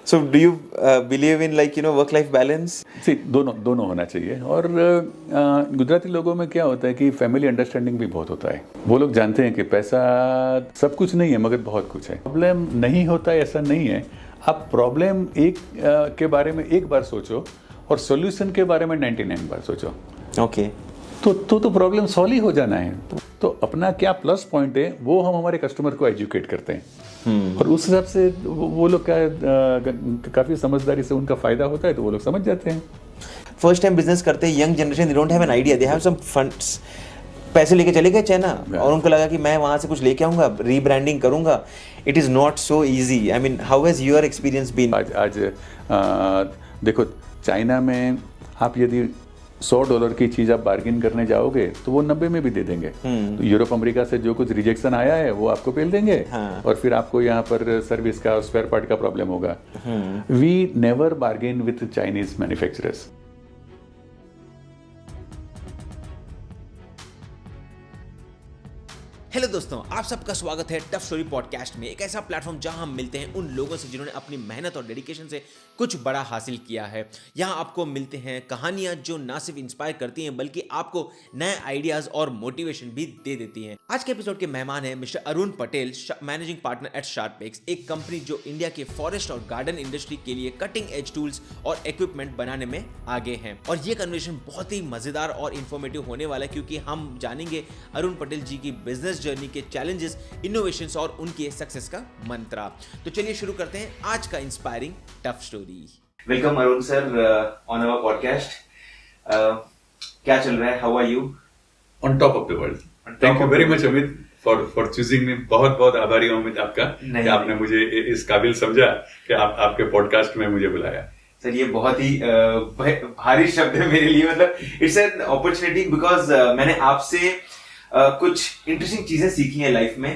So do you believe in like work-life balance? सी दोनों होना चाहिए। और गुजराती लोगों में क्या होता है कि फैमिली अंडरस्टैंडिंग भी बहुत होता है। वो लोग जानते हैं कि पैसा सब कुछ नहीं है मगर बहुत कुछ है। प्रॉब्लम नहीं होता है ऐसा नहीं है। आप प्रॉब्लम के बारे में एक बार सोचो और सॉल्यूशन के बारे में 99 बार सोचो। ओके। तो प्रॉब्लम सॉल्व ही हो जाना है। तो अपना क्या प्लस पॉइंट है वो हम हमारे कस्टमर को एजुकेट करते हैं और उस हिसाब से वो लोग काफ़ी समझदारी से उनका फ़ायदा होता है तो वो लोग समझ जाते हैं। फर्स्ट टाइम बिजनेस करते हैं young generation, they don't have an idea, they have some funds, पैसे लेके चले गए चाइना और उनको लगा कि मैं वहाँ से कुछ लेके आऊँगा, रीब्रांडिंग करूँगा। It is not so easy. I mean how has your experience been? आज देखो चाइना में आप यदि $100 की चीज़ आप बार्गेन करने जाओगे तो वो 90 में भी दे देंगे। तो यूरोप अमेरिका से जो कुछ रिजेक्शन आया है वो आपको पेल देंगे। और फिर आपको यहाँ पर सर्विस का स्पेयर पार्ट का प्रॉब्लम होगा। We never bargain with Chinese manufacturers. Hello दोस्तों, आप सबका स्वागत है टफ स्टोरी पॉडकास्ट में, एक ऐसा प्लेटफॉर्म जहां हम मिलते हैं उन लोगों से जिन्होंने अपनी मेहनत और डेडिकेशन से कुछ बड़ा हासिल किया है। यहां आपको मिलते हैं कहानियां जो ना सिर्फ इंस्पायर करती हैं बल्कि आपको नए आइडियाज और मोटिवेशन भी दे देती हैं। आज के एपिसोड के मेहमान हैं mister Arun Patel, managing partner at Sharpex, एक कंपनी जो इंडिया के फॉरेस्ट और गार्डन इंडस्ट्री के लिए कटिंग एज टूल्स और इक्विपमेंट बनाने में आगे हैं। और ये कन्वर्सेशन बहुत ही मजेदार और इन्फॉर्मेटिव होने वाला है क्योंकि हम जानेंगे अरुण पटेल जी की बिजनेस जर्नी के चैलेंजेस, इनोवेशंस और उनके सक्सेस का मंत्रा। तो चलिए शुरू करते हैं आज का inspiring tough story. Welcome Arun sir on our podcast. क्या चल रहा है? How are you? On top of the world. Thank you very much Amit for choosing me. बहुत बहुत आभारी हूं अमित आपका कि आपने मुझे इस काबिल समझा कि आपके पॉडकास्ट में मुझे बुलाया। सर ये बहुत ही भारी शब्द है मेरे लिए। मतलब इट्स एन अपॉर्चुनिटी बिकॉज मैंने आपसे कुछ इंटरेस्टिंग चीजें सीखी हैं लाइफ में।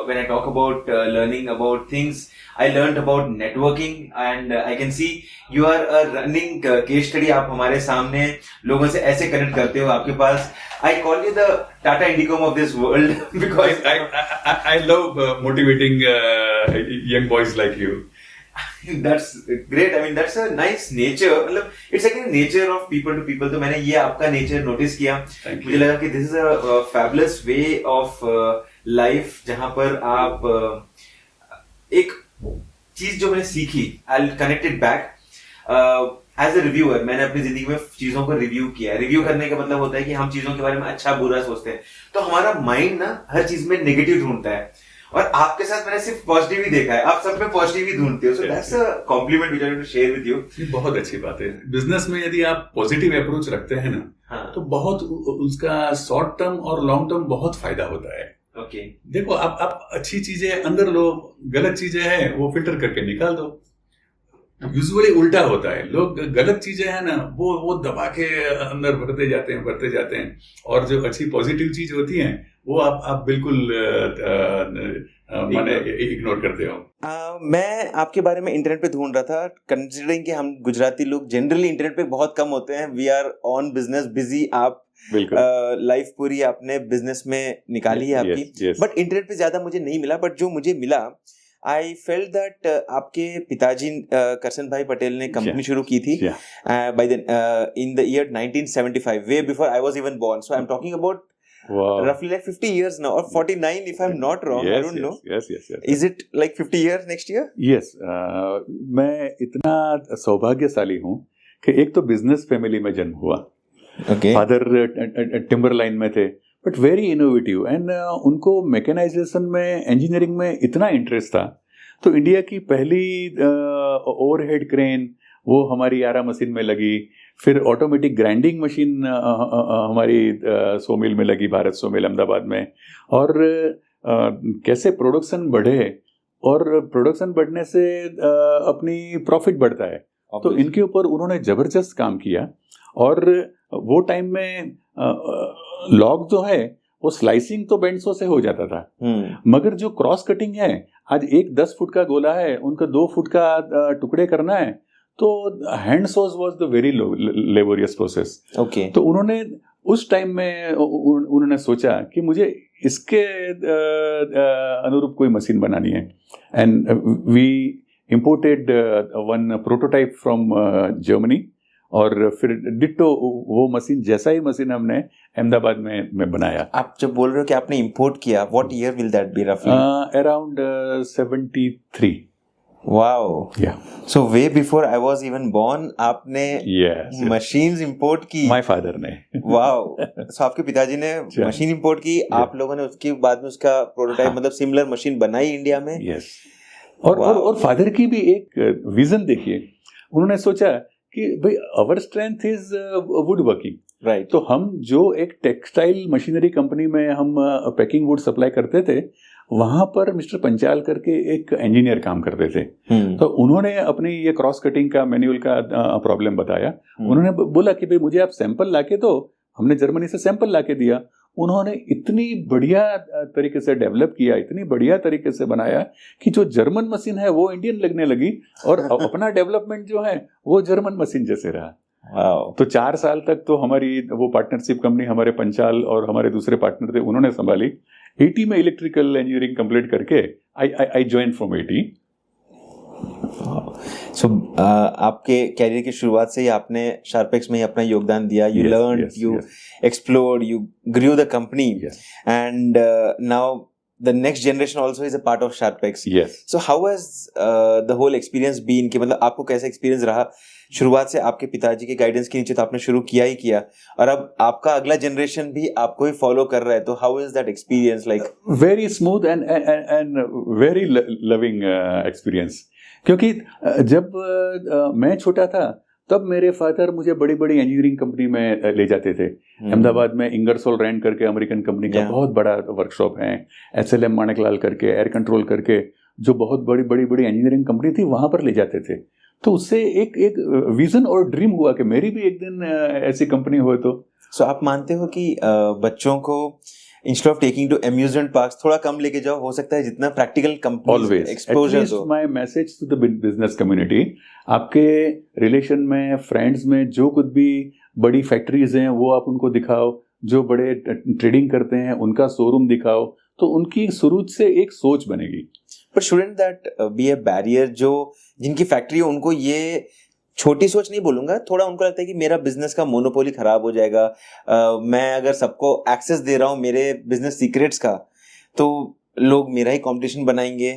When I talk about learning about things, I learned about networking and I can see you are a running case study. आप हमारे सामने लोगों से ऐसे कनेक्ट करते हो। आपके पास I call you the Tata Indicom of this world because I love motivating young boys like you. That's great. I mean, that's a nice nature. मतलब it's like a nature of people to people. तो मैंने ये आपका nature notice किया। मुझे लगा कि this is a fabulous way of life जहाँ पर आप एक चीज जो मैंने सीखी, I'll connect it back. As a reviewer, मैंने अपनी जिंदगी में चीजों को रिव्यू किया। रिव्यू करने का मतलब होता है कि हम चीजों के बारे में अच्छा बुरा सोचते हैं। तो हमारा माइंड ना हर चीज में नेगेटिव ढूंढता है और आपके साथ मैंने सिर्फ पॉजिटिव ही देखा है। आप सब में पॉजिटिव ही ढूंढते हो। So that's a compliment which I want to share with you. ये बहुत अच्छी बात है। बिजनेस में यदि आप पॉजिटिव अप्रोच रखते हैं ना तो बहुत उसका शॉर्ट टर्म और लॉन्ग टर्म बहुत फायदा होता है। ओके देखो आप अच्छी चीजें अंदर लो, गलत चीजें हैं वो फिल्टर करके निकाल दो। यूजुअली उल्टा होता है, लोग गलत चीजें हैं ना वो दबा के अंदर भरते जाते हैं और जो अच्छी पॉजिटिव चीज होती हैं वो आप बिल्कुल माने इग्नोर करते हो। मैं आपके बारे में इंटरनेट पे ढूंढ रहा था, कंसिडरिंग कि हम गुजराती लोग जनरली इंटरनेट पे बहुत कम होते हैं। We are on business busy. आप लाइफ पूरी आपने बिजनेस में निकाली है आपकी। बट इंटरनेट पे ज्यादा मुझे नहीं मिला। बट जो मुझे मिला, आई फेल्ट दैट आपके पिताजी करसन भाई पटेल ने कंपनी शुरू की थी by in the year 1975, way before I was even born. So I am talking about roughly like 50 years now or 49 if I'm not wrong. I don't know. Yes. Is it like 50 years next year? Yes. मैं इतना सौभाग्यशाली हूँ कि एक तो business family में जन्म हुआ। Okay. फादर टिम्बर लाइन में थे बट वेरी इनोवेटिव एंड उनको मैकेनाइजेशन में, इंजीनियरिंग में इतना इंटरेस्ट था। तो इंडिया की पहली ओवरहेड क्रेन वो हमारी आरा मशीन में लगी। फिर ऑटोमेटिक ग्राइंडिंग मशीन हमारी सोमिल में लगी, भारत सोमिल अहमदाबाद में। और कैसे प्रोडक्शन बढ़े और प्रोडक्शन बढ़ने से अपनी प्रॉफिट बढ़ता है। तो इनके ऊपर उन्होंने जबरदस्त काम किया। और वो टाइम में लॉग जो है वो स्लाइसिंग तो बेंड्सो से हो जाता था मगर जो क्रॉस कटिंग है, आज एक 10 फुट का गोला है उनका 2 फुट का टुकड़े करना है तो hand shows was the very laborious process. Okay. तो उन्होंने उस टाइम में उन्होंने सोचा कि मुझे इसके अनुरूप कोई मशीन बनानी है। And we imported one prototype from Germany, और फिर डिट्टो वो मशीन जैसा ही मशीन हमने अहमदाबाद में बनाया. आप जब बोल रहे हो कि आपने इंपोर्ट किया, what year will that be रफली? Around 73. Wow. Yeah. So way before I was even born आपने Yes. मशीन्स इंपोर्ट की? My father ने. वाओ. सो आपके पिताजी ने मशीन इंपोर्ट की, आप लोगों ने उसके बाद में उसका प्रोटोटाइप मतलब सिमिलर मशीन बनाई इंडिया में? Yes. और फादर की भी एक विजन देखिए, उन्होंने सोचा कि भाई our strength is would working, right. तो हम जो एक टेक्सटाइल मशीनरी कंपनी में हम पैकिंग वुड सप्लाई करते थे, वहां पर मिस्टर पंचाल करके एक इंजीनियर काम करते थे. तो उन्होंने अपनी ये क्रॉस कटिंग का मैनुअल का प्रॉब्लम बताया. उन्होंने बोला कि भाई मुझे आप सैंपल लाके दो. हमने जर्मनी से सैंपल लाके दिया. उन्होंने इतनी बढ़िया तरीके से डेवलप किया, इतनी बढ़िया तरीके से बनाया कि जो जर्मन मशीन है वो इंडियन लगने लगी, और अपना डेवलपमेंट जो है वो जर्मन मशीन जैसे रहा. तो 4 साल तक तो हमारी वो पार्टनरशिप कंपनी हमारे पंचाल और हमारे दूसरे पार्टनर थे, उन्होंने संभाली. 80 में इलेक्ट्रिकल इंजीनियरिंग कंप्लीट करके आई ज्वाइन फ्रॉम 80. सो आपके कैरियर की शुरुआत से ही आपने शार्पेक्स में ही अपना योगदान दिया. You learn, you explore, you grew the company, and now the next generation also is a part of Sharpex. Yes. So how has the whole experience been? कि मतलब आपको कैसा एक्सपीरियंस रहा? शुरुआत से आपके पिताजी के गाइडेंस के नीचे तो आपने शुरू किया ही किया, और अब आपका अगला जनरेशन भी आपको ही फॉलो कर रहा है, तो how is that experience like? Very smooth and very loving experience. क्योंकि जब मैं छोटा था तब मेरे फादर मुझे बड़ी बड़ी इंजीनियरिंग कंपनी में ले जाते थे. अहमदाबाद में इंगरसोल रैंड करके अमेरिकन कंपनी का बहुत बड़ा वर्कशॉप है. SLM माणकलाल करके, एयर कंट्रोल करके, जो बहुत बड़ी बड़ी बड़ी इंजीनियरिंग कंपनी थी, वहां पर ले जाते थे. तो उससे एक विजन और ड्रीम हुआ कि मेरी भी एक दिन ऐसी कंपनी हो. तो सो आप मानते हो कि बच्चों को instead of taking to amusement parks थोड़ा कम लेके जाओ, हो सकता है जितना प्रैक्टिकल कंपनी एक्सपोजर दो? My message to the business community, आपके रिलेशन में, फ्रेंड्स में जो कुछ भी बड़ी फैक्ट्रीज हैं वो आप उनको दिखाओ, जो बड़े ट्रेडिंग करते हैं उनका शोरूम दिखाओ, तो उनकी शुरू से एक सोच बनेगी. But shouldn't that be a barrier? जो जिनकी फैक्ट्री है उनको ये छोटी सोच नहीं बोलूंगा, थोड़ा उनको लगता है कि मेरा बिजनेस का मोनोपोली खराब हो जाएगा, मैं अगर सबको एक्सेस दे रहा हूँ मेरे बिजनेस सीक्रेट्स का, तो लोग मेरा ही कंपटीशन बनाएंगे.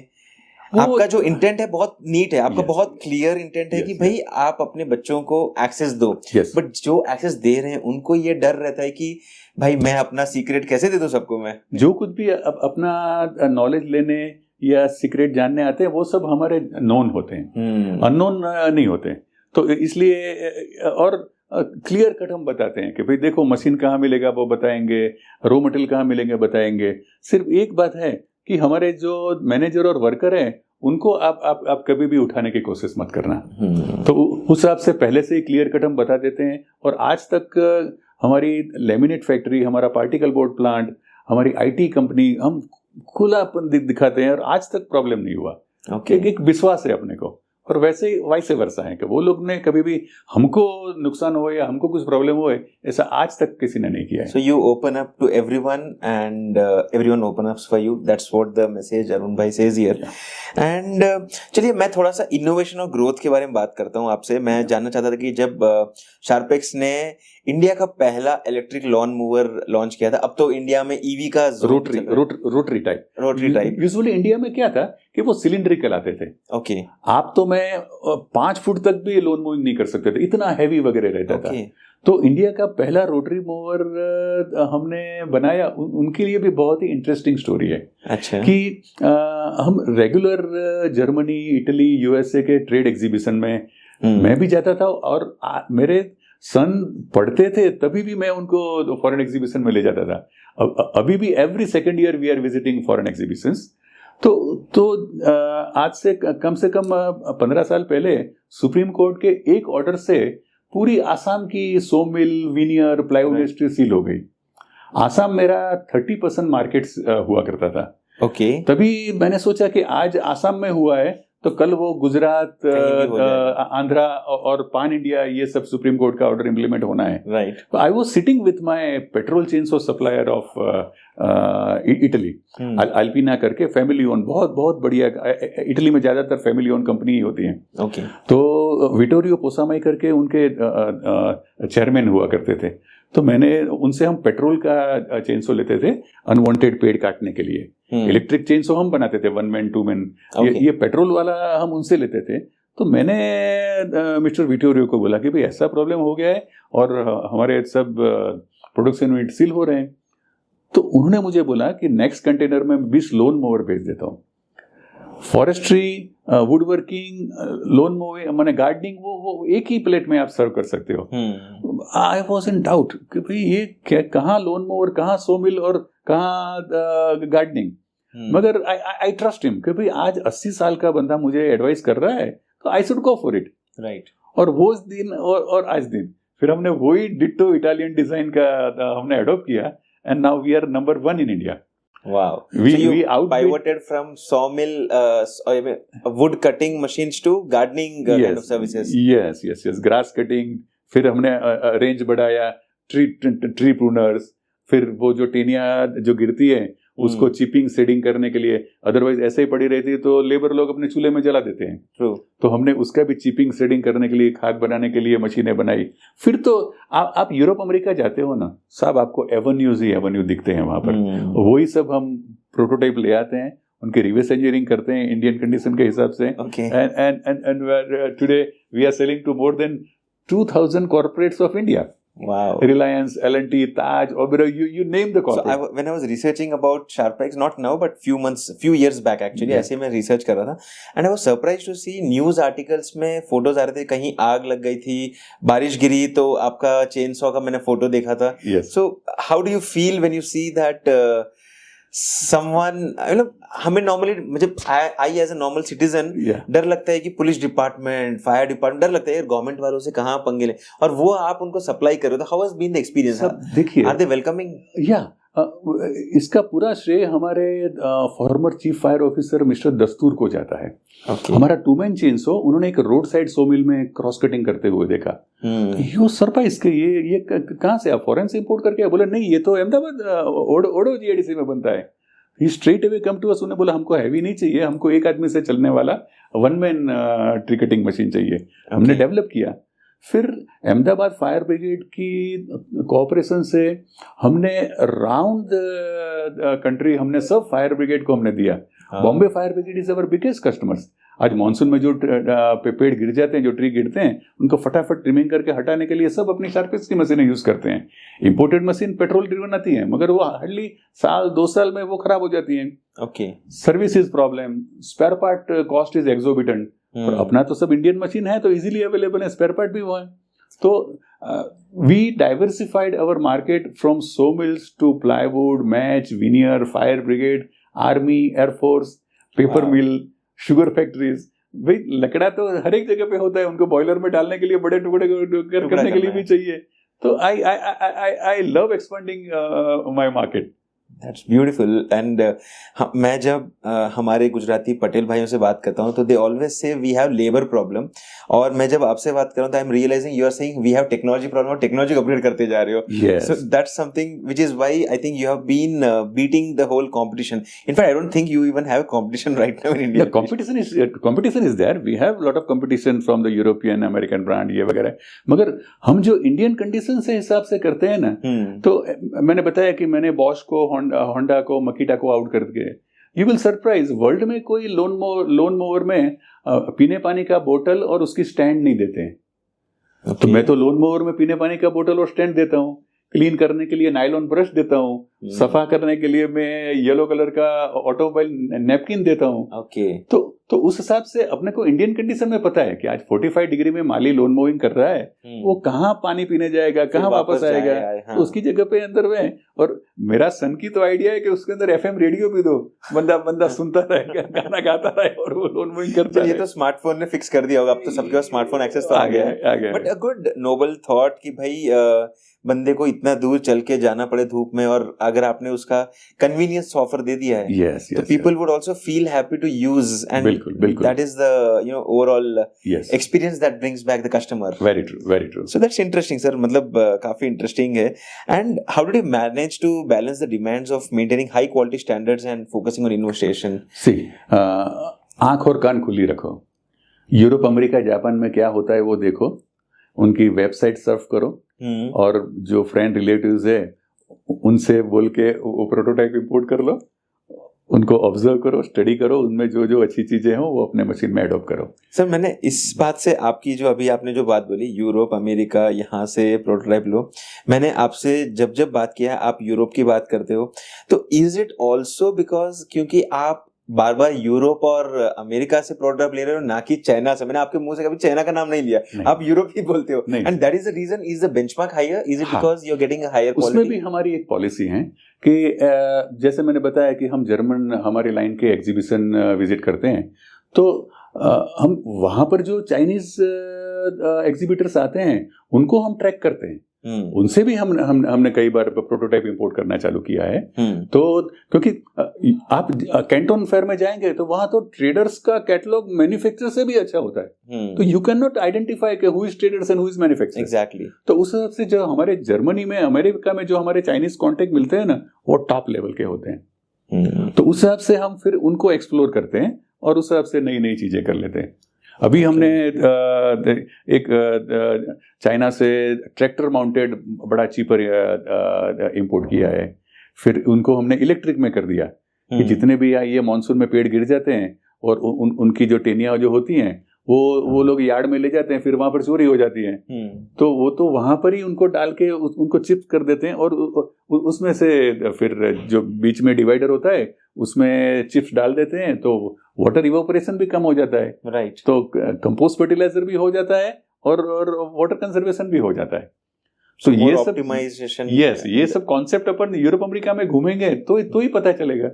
आपका जो इंटेंट है बहुत नीट है, आपका बहुत क्लियर इंटेंट है कि भाई आप अपने बच्चों को एक्सेस दो. बट जो एक्सेस दे रहे हैं उनको ये डर रहता है कि भाई मैं अपना सीक्रेट कैसे दे दूं सबको. मैं जो कुछ भी अपना नॉलेज लेने या सीक्रेट जानने आते हैं वो सब हमारे नोन होते हैं, अननोन नहीं होते. तो इसलिए और क्लियर कट हम बताते हैं कि भाई देखो मशीन कहाँ मिलेगा वो बताएंगे, रॉ मटेरियल कहाँ मिलेंगे बताएंगे. सिर्फ एक बात है कि हमारे जो मैनेजर और वर्कर हैं उनको आप कभी भी उठाने की कोशिश मत करना. तो उस हिसाब से पहले से ही क्लियर कट हम बता देते हैं. और आज तक हमारी लेमिनेट फैक्ट्री, हमारा पार्टिकल बोर्ड प्लांट, हमारी IT कंपनी, हम खुलापन दिखाते हैं और आज तक प्रॉब्लम नहीं हुआ. एक विश्वास है अपने को. और वैसे ही वाइस वर्सा है कि वो लोग ने कभी भी हमको नुकसान हो या हमको कुछ प्रॉब्लम हो ऐसा आज तक किसी ने नहीं किया है. So you open up to everyone and everyone open up for you. That's what the message Arun भाई सेज हियर. एंड चलिए मैं थोड़ा सा इनोवेशन और ग्रोथ के बारे में बात करता हूँ आपसे. मैं जानना चाहता था कि जब शार्पेक्स ने इंडिया का पहला इलेक्ट्रिक लॉन मूवर लॉन्च किया था, अब तो इंडिया में EV का रोटरी टाइप यूजुअली इंडिया में क्या था कि वो सिलिंड्रिकल आते थे. ओके. आप तो मैं 5 फुट तक भी लॉन मूविंग नहीं कर सकते थे, इतना हैवी वगैरह रहता था. तो इंडिया का पहला रोटरी मूवर हमने बनाया. उनके लिए भी बहुत ही इंटरेस्टिंग स्टोरी है. अच्छा. कि हम रेगुलर जर्मनी, इटली, USA के ट्रेड एग्जीबिशन में मैं भी जाता था, और मेरे सन पढ़ते थे तभी भी मैं उनको फॉरेन एग्जीबिशन में ले जाता था. अभी भी every second year we are visiting foreign exhibitions. तो आज से कम 15 साल पहले सुप्रीम कोर्ट के एक ऑर्डर से पूरी आसाम की Somil, veneer, plywood industry seal हो गई. आसाम मेरा 30% मार्केट हुआ करता था. ओके. तभी मैंने सोचा कि आज आसाम में हुआ है तो कल वो गुजरात, कहीं भी हो जाएगा। आंध्रा और पान इंडिया ये सब सुप्रीम कोर्ट का ऑर्डर इम्प्लीमेंट होना है। Right. I was sitting with my petrol chain supplier of Italy, Alpina करके, फैमिली ओन, बहुत बहुत बढ़िया। इटली में ज्यादातर फैमिली ओन कंपनी ही होती है। ओके। तो विटोरियो पोसामाई करके उनके चेयरमैन हुआ करते थे। तो मैंने उनसे, हम पेट्रोल का चेनसो लेते थे अनवांटेड पेड़ काटने के लिए। इलेक्ट्रिक चेनसो हम बनाते थे, 1 मैन 2 मैन। ये पेट्रोल वाला हम उनसे लेते थे। तो मैंने मिस्टर विटोरियो को बोला कि भाई ऐसा प्रॉब्लम हो गया है और हमारे सब प्रोडक्शन यूनिट सील हो रहे हैं। तो उन्होंने मुझे बोला कि नेक्स्ट कंटेनर में 20 लोन मोवर भेज देता हूँ। Forestry, would working, loan mowing, माने गार्डनिंग, वो एक ही प्लेट में आप सर्व कर सकते हो। आई वॉज इन डाउट कि भाई ये कहाँ लोन मोवर, कहाँ सो मिल और कहाँ गार्डनिंग। मगर आई ट्रस्ट हिम कि भाई आज 80 साल का बंदा मुझे एडवाइस कर रहा है तो I should go for it. Right. और वो दिन और आज दिन फिर हमने वही डिट्टो इटालियन डिजाइन का हमने अडॉप्ट किया, and now we are number 1 in India. Wow. We pivoted from sawmill, wood cutting machines to gardening kind of services. Yes. Grass cutting, फिर हमने रेंज बढ़ाया, ट्री प्रूनर्स, फिर वो जो टेनिया जो गिरती है उसको चिपिंग शेडिंग करने के लिए, अदरवाइज ऐसे ही पड़ी रहती है तो लेबर लोग अपने चूल्हे में जला देते हैं। True. तो हमने उसका भी चिपिंग शेडिंग करने के लिए, खाद बनाने के लिए मशीनें बनाई। फिर तो आप यूरोप अमेरिका जाते हो ना, सब आपको एवेन्यूज ही एवेन्यू दिखते हैं वहां पर। वही सब हम प्रोटोटाइप ले आते हैं, उनके रिवर्स इंजीनियरिंग करते हैं इंडियन कंडीशन के हिसाब से। And today we are selling to more than 2000 corporates of India. Wow. Reliance, L&T, Taj, Oberoi, you name the corporate. So when I was researching about Sharpex, not now but few years back actually, ऐसे मैं research कर रहा था, and I was surprised to see news articles में photos आ रहे थे, कहीं आग लग गई थी, बारिश गिरी तो आपका chainsaw का मैंने photo देखा था। Yes. So how do you feel when you see that someone, मतलब हमें नॉर्मली, मुझे I as a normal citizen डर लगता है कि पुलिस डिपार्टमेंट, फायर डिपार्टमेंट, डर लगता है यार गवर्नमेंट वालों से कहाँ पंगे ले, और वो आप उनको सप्लाई करो। तो how has been the experience? देखिए, आर दे वेलकमिंग? या इसका पूरा श्रेय हमारे former chief fire officer mister Dastur को जाता है। हमारा 2 मैन चेनसो उन्होंने एक रोड साइड सो मिल में क्रॉस कटिंग करते हुए देखा। ये सरप्राइज के ये कहाँ से, आप फॉरेन से इंपोर्ट करके? बोले नहीं, ये तो अहमदाबाद ओडो जीआईडीसी में बनता है। He straight away come to us, उन्हें बोला हमको हैवी नहीं चाहिए, हमको एक आदमी से चलने वाला 1 मैन ट्री कटिंग मशीन चाहिए। हमने डेवलप किया। फिर अहमदाबाद फायर ब्रिगेड की कोऑपरेशन से हमने राउंड कंट्री हमने सब फायर ब्रिगेड को हमने दिया। Bombay fire brigade is our biggest customers. आज मानसून में जो पेड़ गिर जाते हैं, जो ट्री गिरते हैं, उनको फटाफट ट्रिमिंग करके हटाने के लिए सब अपनी शार्पेक्स की मशीनें यूज करते हैं। इंपोर्टेड मशीन पेट्रोल ड्रिवन आती है, मगर वो हार्डली 1-2 साल में वो खराब हो जाती हैं। Okay. Services problem, spare part cost is exorbitant. और अपना तो सब इंडियन मशीन है तो इजीली अवेलेबल है, स्पेयर पार्ट भी वो है। तो we diversified our market from saw mills to plywood, match, veneer, fire brigade, army, air force, paper mill, sugar factories. भाई लकड़ा तो हर एक जगह पे होता है, उनको बॉयलर में डालने के लिए बड़े टुकड़े करने के लिए भी चाहिए। तो I love expanding my market. That's beautiful. And मैं जब हमारे गुजराती पटेल भाइयों से बात करता हूँ तो they always say we have labor problem, और मैं जब आपसे बात कर रहा हूँ तो I'm realizing you are saying we have technology problem, और टेक्नोलॉजी को अपग्रेड करते जा रहे हो। Yes. So that's something which is why I think you have been beating the whole competition. In fact, I don't think you even have competition right now in India. Yeah, competition is there. We have a lot of competition from the European, American brand ये वगैरह। मगर हम जो Indian condition से हिसाब से करते हैं ना, तो मैंने बताया कि मैंने बॉश को, होंडा को, मकीटा को आउट कर दिए। यू विल सरप्राइज, वर्ल्ड में कोई लोन मोवर में पीने पानी का बोतल और उसकी स्टैंड नहीं देते हैं। तो मैं तो लोन मोवर में पीने पानी का बोतल और स्टैंड देता हूँ, क्लीन करने के लिए नायलॉन ब्रश देता हूँ, सफा करने के लिए मैं येलो कलर का ऑटोमोबाइल नैपकिन देता हूँ। ओके। तो उस हिसाब से अपने को इंडियन कंडीशन में पता है कि आज 45 डिग्री में माली लोन मोविंग कर रहा है, वो कहाँ पानी पीने जाएगा, कहाँ वापस आएगा। तो उसकी जगह पे अंदर में, और मेरा सन की तो आइडिया है कि उसके अंदर FM रेडियो भी दो, बंदा सुनता रहेगा, गाना गाता रहे और वो लोन मोविंग करता है। ये तो स्मार्टफोन ने फिक्स कर दिया होगा, अब तो सबके पास स्मार्टफोन एक्सेस तो आ गया है। But a good noble thought कि भाई बंदे को इतना दूर चल के जाना पड़े धूप में, और अगर आपने उसका कन्वीनियंस ऑफर दे दिया है, yes, तो people would also feel happy to use, and बिल्कुल that is the overall yes, experience that brings back the customer. very true. So that's interesting, sir. मतलब काफी इंटरेस्टिंग है. And how did you manage to balance the demands of maintaining high quality standards and focusing on innovation? See, आंख और कान खुली रखो. Europe, America, Japan में क्या होता है वो देखो, उनकी वेबसाइट सर्फ करो, और जो फ्रेंड रिलेटिव्स है उनसे बोल के वो प्रोटोटाइप इंपोर्ट कर लो, उनको ऑब्जर्व करो, स्टडी करो, उनमें जो जो अच्छी चीजें हो वो अपने मशीन में एडॉप्ट करो. सर, मैंने इस बात से आपकी जो अभी आपने जो बात बोली, यूरोप, अमेरिका, यहाँ से प्रोटोटाइप लो, मैंने आपसे जब बात किया आप यूरोप की बात करते हो, तो इज इट ऑल्सो बिकॉज क्योंकि आप बार बार यूरोप और अमेरिका से प्रोडक्ट ले रहे हो, ना कि चाइना से? मैंने आपके मुंह से कभी चाइना का नाम नहीं लिया, आप यूरोप ही बोलते हो, and that is the reason. Is the benchmark higher? Is it because you are getting a higher quality? उसमें भी हमारी एक पॉलिसी है कि जैसे मैंने बताया कि हम जर्मन हमारे लाइन के एग्जीबिशन विजिट करते हैं, तो हम वहां पर जो चाइनीज एग्जीबिटर्स आते हैं उनको हम ट्रैक करते हैं. उनसे भी हमने कई बार प्रोटोटाइप इंपोर्ट करना चालू किया है. तो क्योंकि आप कैंटोन फेयर में जाएंगे तो वहां तो ट्रेडर्स का कैटलॉग मैन्युफैक्चरर से भी अच्छा होता है, तो यू कैन नॉट आइडेंटिफाई कि who is traders and who is manufacturer. Exactly. तो उस हिसाब से जो हमारे जर्मनी में, अमेरिका में जो हमारे चाइनीज कॉन्टेक्ट मिलते हैं ना, वो टॉप लेवल के होते हैं. तो उस हिसाब से हम फिर उनको एक्सप्लोर करते हैं और उस हिसाब से नई नई चीजें कर लेते हैं. अभी हमने एक चाइना से ट्रैक्टर माउंटेड बड़ा चीपर इंपोर्ट किया है. फिर उनको हमने इलेक्ट्रिक में कर दिया कि जितने भी ये मानसून में पेड़ गिर जाते हैं और उनकी जो टेनियां जो होती हैं वो लोग यार्ड में ले जाते हैं, फिर वहां पर चोरी हो जाती है. तो वो तो वहां पर ही उनको डाल के उनको चिप्स कर देते हैं, और उसमें से फिर जो बीच में डिवाइडर होता है उसमें चिप्स डाल देते हैं, तो वाटर इवोपरेशन भी कम हो जाता है. राइट. तो कंपोस्ट फर्टिलाइजर भी हो जाता है और वाटर कंजर्वेशन भी हो जाता है. तो ये सब ऑप्टिमाइजेशन, ये सब कॉन्सेप्ट अपन यूरोप अमेरिका में घूमेंगे तो ही पता चलेगा.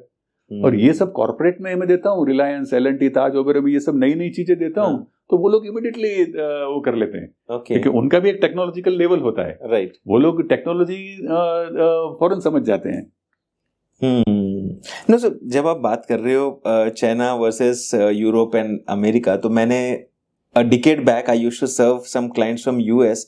और ये सब कॉर्पोरेट में मैं देता हूँ, रिलायंस, एल&टी, ताज वगैरह में ये सब नई नई चीजें देता हूँ, तो वो लोग इमीडिएटली वो कर लेते हैं. क्योंकि उनका भी एक टेक्नोलॉजिकल लेवल होता है. राइट. वो लोग टेक्नोलॉजी फौरन समझ जाते हैं. नो सर, जब आप बात कर रहे हो China versus Europe and America, तो मैंने a decade back I used to serve some clients from US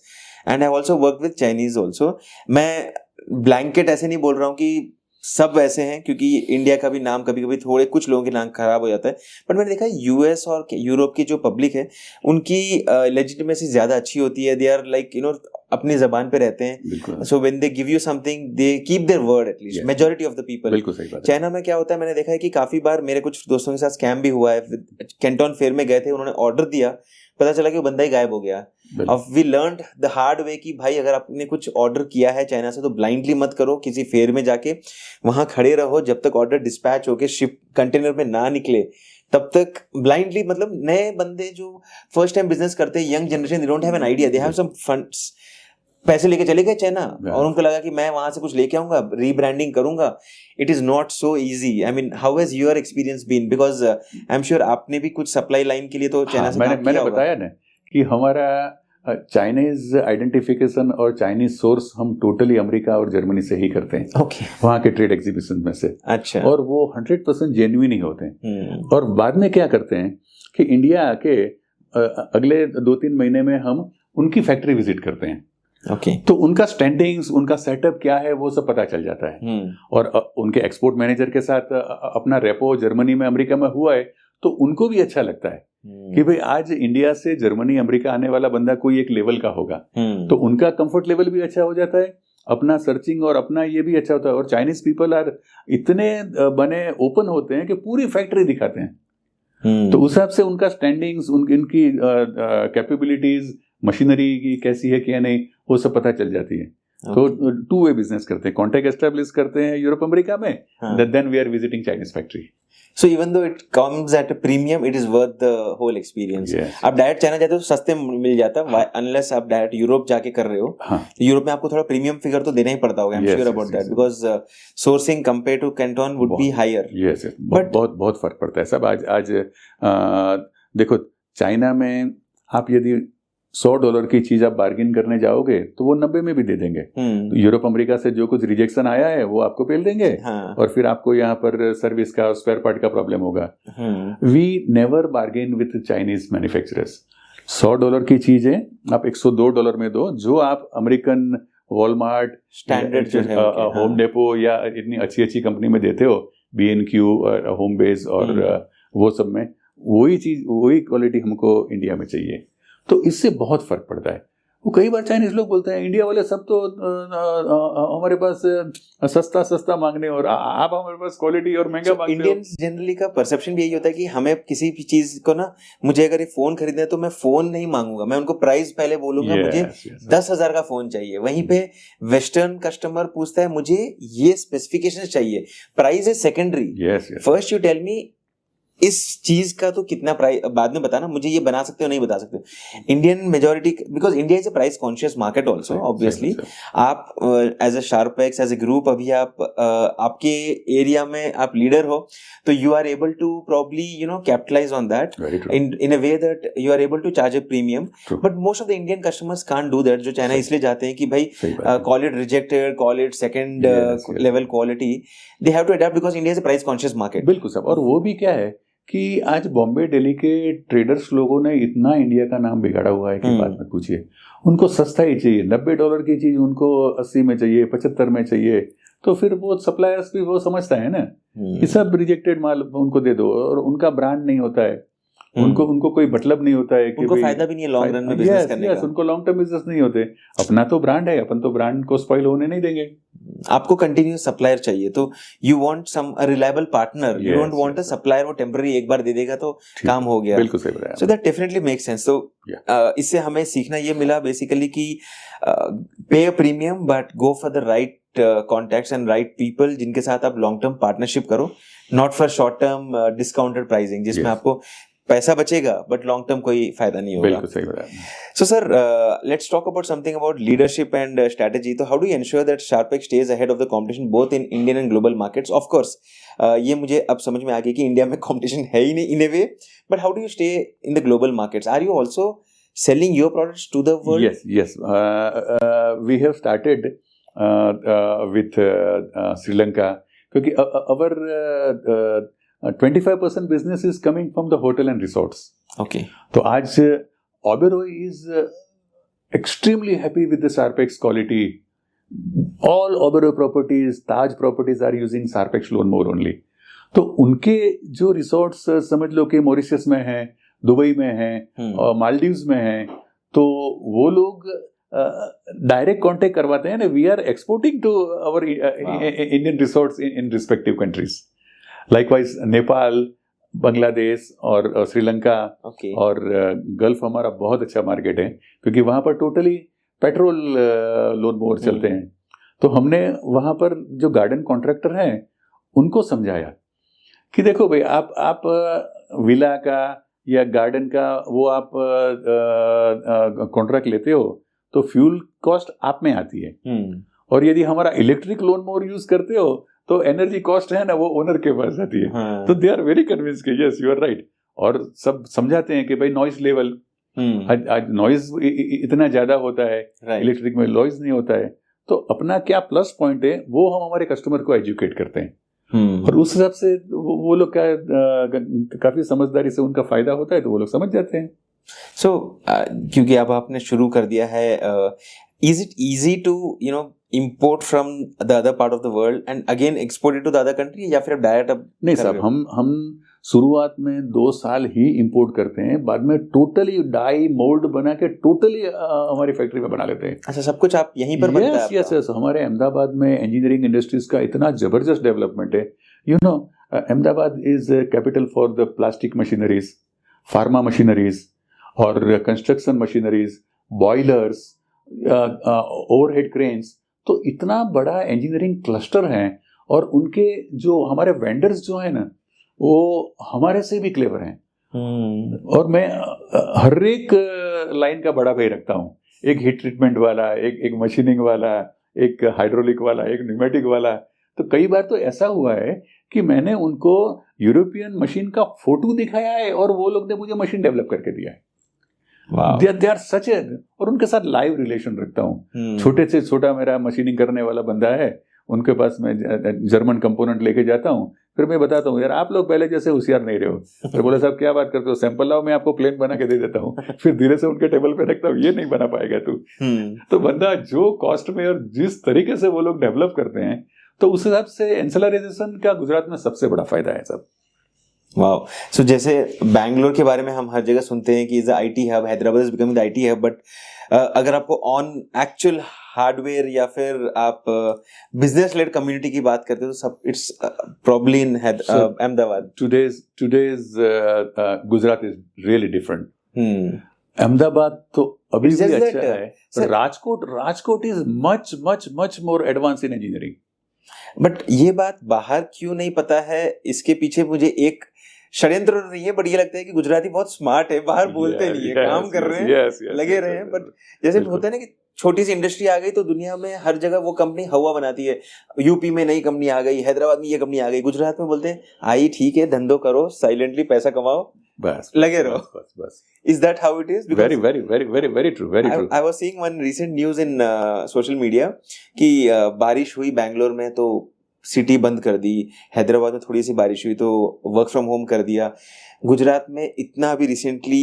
and I also worked with Chinese also. मैं ब्लैंकेट ऐसे नहीं बोल रहा हूँ कि सब वैसे हैं, क्योंकि इंडिया का भी नाम कभी कभी थोड़े कुछ लोगों के नाम खराब हो जाता है, बट मैंने देखा यूएस और यूरोप की जो पब्लिक है उनकी लेजिटिमेसी ज्यादा अच्छी होती है. दे आर लाइक अपनी जबान पे रहते हैं. So when they give you something they keep their word, at least majority of the people. बिल्कुल सही बात है. चाइना में क्या होता है, मैंने देखा है कि काफी बार मेरे कुछ दोस्तों के साथ स्कैम भी हुआ है. कैंटोन फेयर में गए थे, उन्होंने ऑर्डर दिया, पता चला कि वो बंदा ही गायब हो गया. अब we learned the hard way कि भाई अगर आपने कुछ ऑर्डर किया है चाइना से तो ब्लाइंडली मत करो. किसी फेयर में जाके वहां खड़े रहो जब तक ऑर्डर डिस्पैच होके शिप कंटेनर में ना निकले, तब तक ब्लाइंडली. मतलब नए बंदे जो फर्स्ट टाइम बिजनेस करते हैं, young generation, they don't have an idea, they have some funds, पैसे लेके चले गए चाइना और उनको लगा कि मैं वहां से कुछ लेके आऊंगा, रीब्रांडिंग करूंगा. It is not so easy. I mean, how has your experience been? Because I am sure आपने भी कुछ सप्लाई लाइन के लिए तो चाइना से काम किया होगा. मैंने बताया ना कि हमारा चाइनीज आइडेंटिफिकेशन और चाइनीज सोर्स हम टोटली अमेरिका और जर्मनी से ही करते हैं. ओके. वहाँ के ट्रेड एग्जीबिशन में से. अच्छा. और वो 100% जेन्युइन ही होते हैं. और बाद में क्या करते हैं कि इंडिया आके अगले 2-3 महीने में हम उनकी फैक्ट्री विजिट करते हैं. ओके. तो उनका स्टैंडिंग्स, उनका सेटअप क्या है वो सब पता चल जाता है. और उनके एक्सपोर्ट मैनेजर के साथ अपना रेपो जर्मनी में, अमेरिका में हुआ है, तो उनको भी अच्छा लगता है कि भाई आज इंडिया से जर्मनी, अमेरिका आने वाला बंदा कोई एक लेवल का होगा. तो उनका कंफर्ट लेवल भी अच्छा हो जाता है, अपना सर्चिंग और अपना ये भी अच्छा होता है. और चाइनीज पीपल आर इतने बने ओपन होते हैं कि पूरी फैक्ट्री दिखाते हैं. तो उस हिसाब से उनका स्टैंडिंग्स, उनकी कैपेबिलिटीज, मशीनरी की कैसी है क्या नहीं, वो सब पता चल जाती है. तो 2 वे बिजनेस करते हैं, कॉन्टैक्ट एस्टेब्लिश करते हैं यूरोप अमेरिका में, then we are visiting Chinese factory. So even though it comes at a premium, it is worth the whole experience. Yes. आप डायरेक्ट चाइना जाते हो तो सस्ते मिल जाता है, अनलेस आप डायरेक्ट यूरोप जाके कर रहे हो. तो यूरोप में आपको थोड़ा प्रीमियम फिगर तो देना ही पड़ता होगा. I am sure about that, because sourcing compare to Canton would be higher. Yes, बहुत फर्क पड़ता है सब. आज देखो, चाइना में आप यदि $100 की चीज आप बार्गेन करने जाओगे तो वो 90 में भी दे देंगे। तो यूरोप अमेरिका से जो कुछ रिजेक्शन आया है वो आपको पेल देंगे। हाँ. और फिर आपको यहाँ पर सर्विस का स्पेयर पार्ट का प्रॉब्लम होगा। We never bargain with Chinese manufacturers. $100 की चीजें आप $102 में दो, जो आप American Walmart, standard Home Depot या इतनी अच्छी अच्छी कंपनी में देते हो, B&Q और होम बेस और वो सब में, वही चीज वही क्वालिटी हमको इंडिया में चाहिए। तो इससे बहुत फर्क पड़ता है। वो कई बार चाइनीज लोग बोलते हैं इंडिया वाले सब तो हमारे पास सस्ता सस्ता मांगने और आप हमारे पास क्वालिटी और महंगा मांगते हो। इंडियंस जनरली का परसेप्शन भी यही होता है कि हमें किसी भी चीज को ना, मुझे अगर ये फोन खरीदना है तो मैं फोन नहीं मांगूंगा, मैं उनको प्राइस पहले बोलूंगा। मुझे 10,000 का फोन चाहिए। वहीं पे वेस्टर्न कस्टमर पूछता है मुझे ये स्पेसिफिकेशन चाहिए, price is secondary. First you tell me इस चीज का तो कितना प्राइस, बाद में बताना मुझे ये बना सकते हो नहीं बता सकते हो। Indian majority, because India is a price conscious market also obviously. आप as a Sharpex as a group, अभी आप आपके एरिया में आप लीडर हो, तो you are able to probably capitalise on that in a way that you are able to charge a premium. But most of the Indian customers can't do that, जो China इसलिए जाते हैं कि भाई call it rejected, call it second level quality, they have to adapt because India is a price conscious market. बिल्कुल साहब। और वो भी क्या है कि आज बॉम्बे दिल्ली के ट्रेडर्स लोगों ने इतना इंडिया का नाम बिगाड़ा हुआ है कि बात मत पूछिए। उनको सस्ता ही चाहिए, $90 की चीज उनको 80 में चाहिए, 75 में चाहिए। तो फिर वो सप्लायर्स भी वो समझता है ना कि सब रिजेक्टेड माल उनको दे दो, और उनका ब्रांड नहीं होता है, उनको कोई मतलब नहीं होता है कि उनको फायदा भी नहीं है लॉन्ग रन में बिजनेस करने का। उनको लॉन्ग टर्म बिजनेस नहीं होते। अपना तो ब्रांड है, अपन तो ब्रांड को स्पॉइल होने नहीं देंगे। आपको कंटिन्यूस सप्लायर चाहिए, तो you want some reliable partner, you don't want a supplier वो टेम्पररी एक बार दे देगा तो काम हो गया। बिल्कुल सही बताया। So that definitely make sense. तो इससे हमें सीखना ये मिला बेसिकली कि पे अ premium but go for the right contacts and right people, जिनके साथ आप लॉन्ग टर्म पार्टनरशिप करो, not for short term discounted pricing, जिसमें आपको पैसा बचेगा बट लॉन्ग टर्म कोई फायदा नहीं होगा। बिल्कुल सही बताया। So sir, let's talk about something about leadership and strategy. So how do you ensure that Sharpex stays ahead of the competition both in Indian and global markets? Of course, ये मुझे अब समझ में आ गया कि इंडिया में competition है ही नहीं in a way, but how do you stay in the global markets? Are you also selling your products to the world? Yes. We have started with Sri Lanka, क्योंकि our 25% business is coming from the hotel and resorts. Okay. तो आज Oberoi is extremely happy with the Sharpex quality. All Oberoi properties, Taj properties are using Sharpex lawnmower only. तो उनके जो resorts समझ लो कि Mauritius में हैं, दुबई में हैं और मालदीव्स में हैं, तो वो लोग डायरेक्ट कांटेक्ट करवाते हैं ना। We are exporting to our Indian resorts in respective countries. Likewise Nepal, Bangladesh और श्रीलंका और गल्फ हमारा बहुत अच्छा मार्केट है, क्योंकि वहाँ पर टोटली पेट्रोल लोन मोर चलते हैं। तो हमने वहाँ पर जो गार्डन कॉन्ट्रैक्टर हैं उनको समझाया कि देखो भाई, आप विला का या गार्डन का वो आप कॉन्ट्रैक्ट लेते हो तो फ्यूल कॉस्ट आप में आती है, और यदि हमारा इलेक्ट्रिक लोन मोर यूज करते हो तो एनर्जी कॉस्ट है ना वो ओनर के पास आती है। तो दे आर वेरी कन्विंस कि यस यू आर राइट, और सब समझाते हैं कि भाई नॉइज लेवल, आज नॉइज इतना ज्यादा होता है, इलेक्ट्रिक में नॉइज नहीं होता है। तो अपना क्या प्लस पॉइंट है वो हम हमारे कस्टमर को एजुकेट करते हैं, और उस हिसाब से वो लोग काफी समझदारी से उनका फायदा होता है, तो वो लोग समझ जाते हैं। सो क्योंकि अब आपने शुरू कर दिया है, is it easy to import from the other part of the world and again export it to the other country, या फिर डायरेक्ट अब नहीं साहब, हम शुरुआत में 2 साल ही इंपोर्ट करते हैं, बाद में टोटली डाई मोल्ड बना के टोटली हमारी फैक्ट्री में बना लेते हैं। अच्छा, सब कुछ आप यहीं पर बनता है? यस। हमारे अहमदाबाद में इंजीनियरिंग इंडस्ट्रीज का इतना जबरदस्त डेवलपमेंट है। Ahmedabad is capital for the plastic machineries, pharma machineries और construction machineries, boilers, overhead cranes. तो इतना बड़ा इंजीनियरिंग क्लस्टर है, और उनके जो हमारे वेंडर्स जो है ना वो हमारे से भी क्लेवर हैं। और मैं हर एक लाइन का बड़ा भाई रखता हूँ, एक हीट ट्रीटमेंट वाला, एक मशीनिंग वाला, एक हाइड्रोलिक वाला, एक न्यूमेटिक वाला। तो कई बार तो ऐसा हुआ है कि मैंने उनको यूरोपियन मशीन का फोटो दिखाया है और वो लोग ने मुझे मशीन डेवलप करके दिया है। दे आर सच ए, और उनके साथ लाइव रिलेशन रखता हूँ। छोटे से छोटा मेरा मशीनिंग करने वाला बंदा है, उनके पास मैं जर्मन कंपोनेंट लेके जाता हूँ, फिर मैं बताता हूँ यार आप लोग पहले जैसे होशियार नहीं रहे हो। फिर बोले साहब क्या बात करते हो, सैंपल लाओ, मैं आपको प्लेन बना के दे देता हूँ। फिर धीरे से उनके टेबल पे रखता हूँ, ये नहीं बना पाएगा तू। तो बंदा जो कॉस्ट में और जिस तरीके से वो लोग डेवलप करते हैं, तो उस हिसाब से एंसेलराइजेशन का गुजरात में सबसे बड़ा फायदा है सब। वाओ। सो जैसे बैंगलोर के बारे में हम हर जगह सुनते हैं कि is the IT hub, Hyderabad is becoming the IT hub, but अगर आपको ऑन एक्चुअल हार्डवेयर या फिर आप बिजनेस लेड कम्युनिटी की बात करते हो तो सब it's probably in Ahmedabad. Today's Gujarat is really different. Ahmedabad तो अभी It's भी just अच्छा that, है, sir- पर Rajkot is much much much more advance in engineering. But ये बात बाहर क्यों नहीं पता है, इसके पीछे मुझे एक षड्यंत्र नहीं है, बट ये लगता है कि गुजराती बहुत स्मार्ट है, बाहर बोलते नहीं है, काम कर रहे हैं, लगे रहे हैं। बट जैसे होता है ना कि छोटी सी इंडस्ट्री आ गई तो दुनिया में हर जगह वो कंपनी हवा बनाती है। यूपी में नई कंपनी आ गई, हैदराबाद में ये कंपनी आ गई, गुजरात में बोलते हैं आई ठीक है, धंधो करो, साइलेंटली पैसा कमाओ, बस लगे रहो। बस Is that how it is? very true, very true. I was seeing one recent news in social media कि बारिश हुई बैंगलोर में तो सिटी बंद कर दी, हैदराबाद में थोड़ी सी बारिश हुई तो वर्क फ्रॉम होम कर दिया। गुजरात में इतना अभी रिसेंटली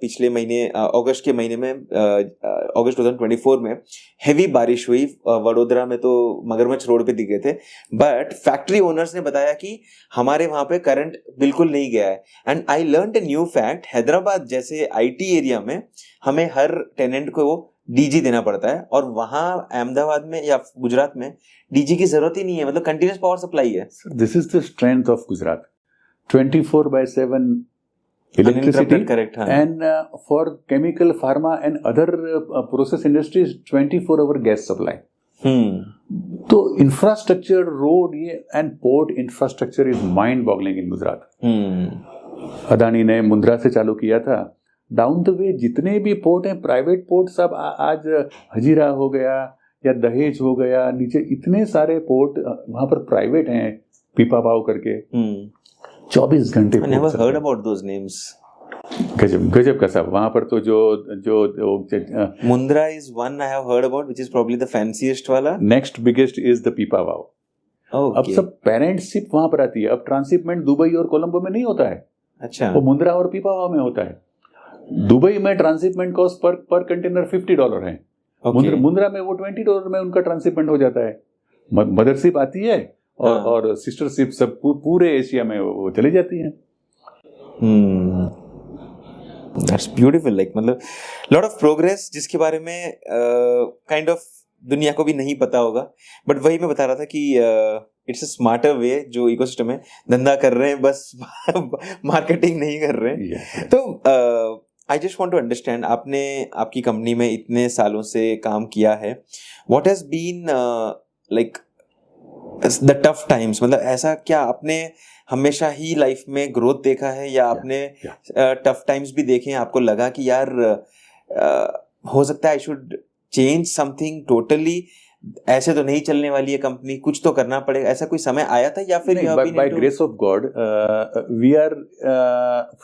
पिछले महीने अगस्त के महीने में अगस्त 2024 में हेवी बारिश हुई, वडोदरा में तो मगरमच्छ रोड पे दिख गए थे। बट फैक्ट्री ओनर्स ने बताया कि हमारे वहाँ पे करंट बिल्कुल नहीं गया है। And I learned a new fact, Hyderabad जैसे आईटी एरिया में हमें हर टेनेंट को डीजी देना पड़ता है, और वहाँ अहमदाबाद में या गुजरात में डीजी की जरूरत ही नहीं है, मतलब कंटिन्यूस पावर सप्लाई है। This is the strength of Gujarat, 24/7 electricity, correct, हाँ. and for chemical, pharma and other process industries 24-hour gas supply. तो इंफ्रास्ट्रक्चर, रोड ये and port infrastructure is mind boggling in Gujarat. Adani ने मुंद्रा से चालू किया था, डाउन द वे जितने भी पोर्ट हैं, प्राइवेट पोर्ट सब आज हजीरा हो गया या दहेज हो गया, नीचे इतने सारे पोर्ट वहां पर प्राइवेट हैं, पीपा पाव करके 24 घंटे। I never heard about those names. गजब का सब वहां पर तो जो Mundra is one I have heard about, which is probably the fanciest वाला। नेक्स्ट बिगेस्ट इज द पीपा पाव। अब सब पेरेंट शिप वहां पर आती है। अब ट्रांसशिपमेंट दुबई और कोलंबो में नहीं होता है, अच्छा, वो मुंद्रा और पीपावाव में होता है। दुबई में ट्रांसशिपमेंट कॉस्ट पर कंटेनर $50 है, मुंद्रा में वो $20 में उनका ट्रांसशिपमेंट हो जाता है। मदरशिप आती है और सिस्टर शिप सब पूरे एशिया में वो चली जाती हैं। दैट्स ब्यूटीफुल, लाइक मतलब लॉट ऑफ प्रोग्रेस जिसके बारे में काइंड ऑफ दुनिया को भी नहीं पता होगा। बट वही मैं बता रहा था कि इट्स अ स्मार्टर वे, जो इकोसिस्टम है, धंधा कर रहे हैं बस मार्केटिंग नहीं कर रहे हैं। तो I just want to understand, आपने आपकी कंपनी में इतने सालों से काम किया है, what has been like the tough times, मतलब ऐसा क्या आपने हमेशा ही लाइफ में ग्रोथ देखा है, या आपने टफ टाइम्स भी देखे हैं, आपको लगा कि यार हो सकता है I should change something totally, ऐसे तो नहीं चलने वाली है कंपनी, कुछ तो करना पड़ेगा, ऐसा कोई समय आया था? या फिर by grace of God we are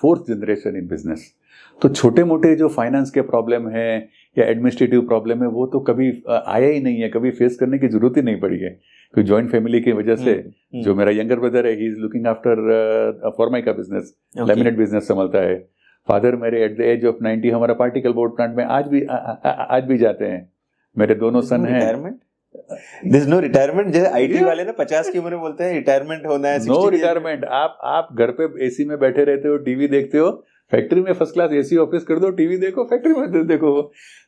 4th generation in business, तो छोटे मोटे जो फाइनेंस के प्रॉब्लम है या एडमिनिस्ट्रेटिव प्रॉब्लम है वो तो कभी आया ही नहीं है, कभी फेस करने की जरूरत ही नहीं पड़ी है। क्योंकि जॉइंट फैमिली की वजह से जो मेरा यंगर ब्रदर है, he is looking after Formica business, laminate business संभालता है। फादर मेरे एट द एज ऑफ 90 हमारा पार्टिकल बोर्ड प्लांट में आज भी जाते हैं। मेरे दोनों सन हैं। There's no retirement, जैसे आईटी वाले ना 50 की उम्र में बोलते हैं रिटायरमेंट होना है। नो रिटायरमेंट, आप घर पे एसी में बैठे रहते हो, टीवी देखते हो, फैक्ट्री में फर्स्ट क्लास एसी ऑफिस कर दो, टीवी देखो, फैक्ट्री में देखो।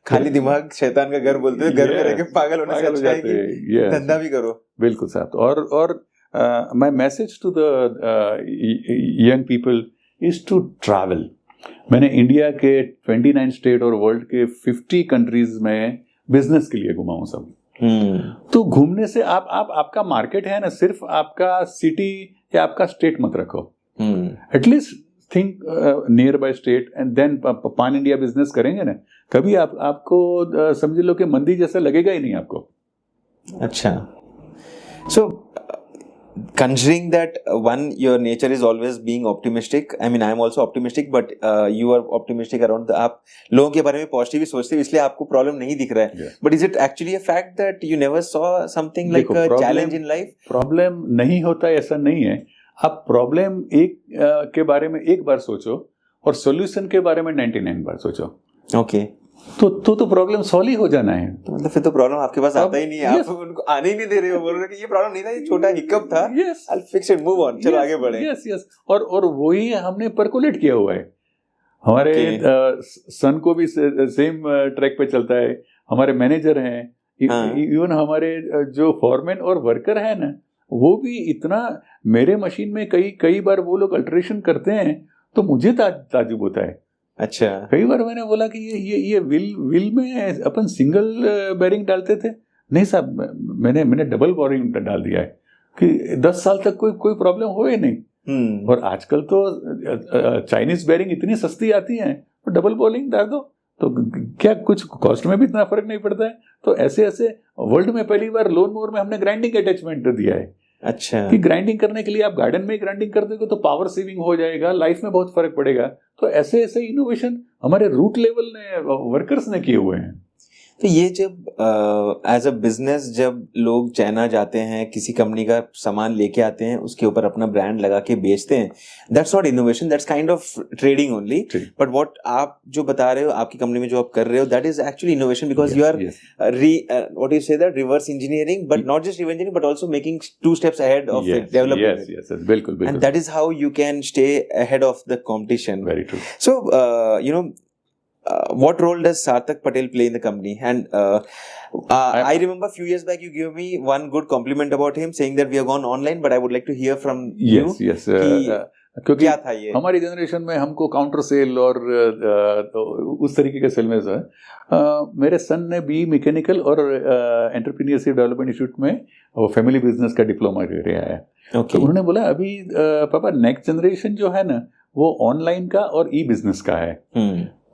खाली दिमाग शैतान का घर बोलते हैं, घर में रह के पागल होने से अच्छा है कि धंधा भी करो। बिल्कुल साहब। और my message to the young people is to travel. मैंने इंडिया के 29 स्टेट और वर्ल्ड के 50 कंट्रीज में बिजनेस के लिए घुमा हूं सब। तो घूमने से आपका मार्केट है ना, सिर्फ आपका सिटी या आपका स्टेट मत रखो, at least think nearby state and then pan India business करेंगे ना, कभी आपको समझ लो कि मंदी जैसा लगेगा ही नहीं आपको। अच्छा, सो considering that one, your nature is always being optimistic. I mean, I am also optimistic, but you are optimistic around the, आप लोगों के बारे में पॉजिटिव ही सोचते हो, इसलिए आपको प्रॉब्लम नहीं दिख रहा है. But is it actually a fact that you never saw something like a challenge in life? Problem नहीं होता ऐसा नहीं है. आप प्रॉब्लम एक के बारे में एक बार सोचो और सॉल्यूशन के बारे में 99 बार सोचो. Okay. तो प्रॉब्लम सॉल्व ही हो जाना है. तो मतलब फिर तो प्रॉब्लम आपके पास आता ही नहीं है. आप उनको आने ही नहीं दे रहे हो, बोल रहे हो कि ये प्रॉब्लम नहीं था, ये छोटा हिकअप था. I'll fix it, move on, चलो आगे बढ़े. यस और वही हमने परकोलेट किया हुआ है. हमारे सन को भी सेम ट्रैक पे चलता है. हमारे मैनेजर हैं, इवन हमारे जो फॉरमैन और वर्कर हैं ना, वो भी इतना, मेरे मशीन में कई बार वो लोग अल्टरेशन करते हैं तो मुझे ताजुब होता है. अच्छा. कई बार मैंने बोला कि ये व्हील में अपन सिंगल बेरिंग डालते थे. नहीं साहब, मैंने डबल बेरिंग डाल दिया है कि 10 साल तक कोई प्रॉब्लम हो ही नहीं. और आजकल तो चाइनीज बेरिंग इतनी सस्ती आती हैं, तो डबल बेरिंग डाल दो तो क्या कुछ कॉस्ट में भी इतना फर्क नहीं पड़ता है. तो ऐसे वर्ल्ड में पहली बार लोन मोवर में हमने ग्राइंडिंग अटैचमेंट दिया है. अच्छा. कि ग्राइंडिंग करने के लिए आप गार्डन में ग्राइंडिंग कर दोगे तो पावर सेविंग हो जाएगा, लाइफ में बहुत फर्क पड़ेगा. तो ऐसे इनोवेशन हमारे रूट लेवल ने, वर्कर्स ने किए हुए हैं. तो ये जब एज अ बिजनेस जब लोग चाइना जाते हैं, किसी कंपनी का सामान लेके आते हैं, उसके ऊपर अपना ब्रांड लगा के बेचते हैं, that's not innovation, that's kind of trading only. But what आप जो बता रहे हो आपकी कंपनी में जो आप कर रहे हो, that is actually innovation, because you are what you say that reverse engineering, but not just reverse engineering but also making 2 steps ahead of it, development. Yes, बिल्कुल. And that is how you can stay ahead of the competition. Very true. So what role does Sarthak Patel play in the company? And I remember a few years back you gave me one good compliment about him, saying that we have gone online, but I would like to hear from you. Yes. क्योंकि क्या था ये? हमारी generation में हमको counter sale और उस तरीके के सेल में जो है, मेरे सन ने बी मैकेनिकल और एंटरप्रेन्योरशिप डेवलपमेंट इंस्टीट्यूट में वो फैमिली बिजनेस का डिप्लोमा ले आया है. तो उन्होंने बोला अभी पापा नेक्स्ट जनरेशन जो है ना, वो ऑनलाइन का और ई बिजनेस का है.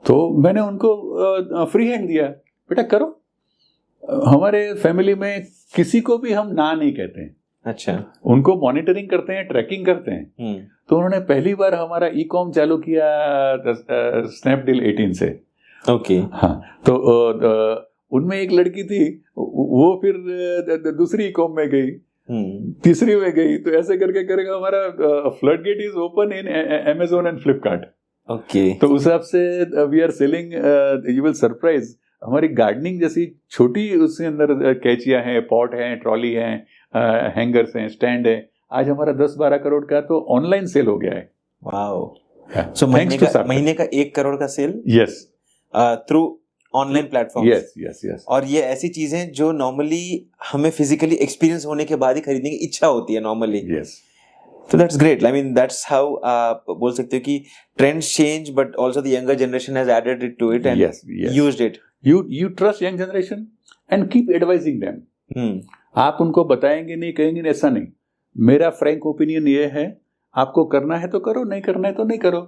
तो मैंने उनको फ्री हैंड दिया, बेटा करो. हमारे फैमिली में किसी को भी हम ना नहीं कहते हैं. अच्छा. उनको मॉनिटरिंग करते हैं, ट्रैकिंग करते हैं. तो उन्होंने पहली बार हमारा ई कॉम चालू किया स्नैपडील 18 से. ओके. हाँ. तो उनमें एक लड़की थी, वो फिर दूसरी ई कॉम में गई, तीसरी में गई. तो ऐसे करके हमारा flood gate is open in Amazon and Flipkart. Okay. तो उस हिसाब से we are selling, you will surprise, हमारी गार्डनिंग जैसी छोटी उसके अंदर कैचियां हैं, पॉट हैं, ट्रॉली हैं, हैंगर्स हैं, स्टैंड है. आज हमारा 10-12 करोड़ का तो ऑनलाइन सेल हो गया है. वाओ. सो महीने का 1 करोड़ का sale. Yes. Through online platform. Yes. और ये ऐसी चीजें जो नॉर्मली हमें फिजिकली एक्सपीरियंस होने के बाद ही खरीदने की इच्छा होती है normally. Yes. So that's great. I mean, that's how बोल सकते हो कि trends change, but also the younger generation has added it to it and used it. You trust young generation and keep advising them. आप उनको बताएंगे नहीं, कहेंगे नहीं, ऐसा नहीं. मेरा फ्रैंक ओपिनियन ये है, आपको करना है तो करो, नहीं करना है तो नहीं करो.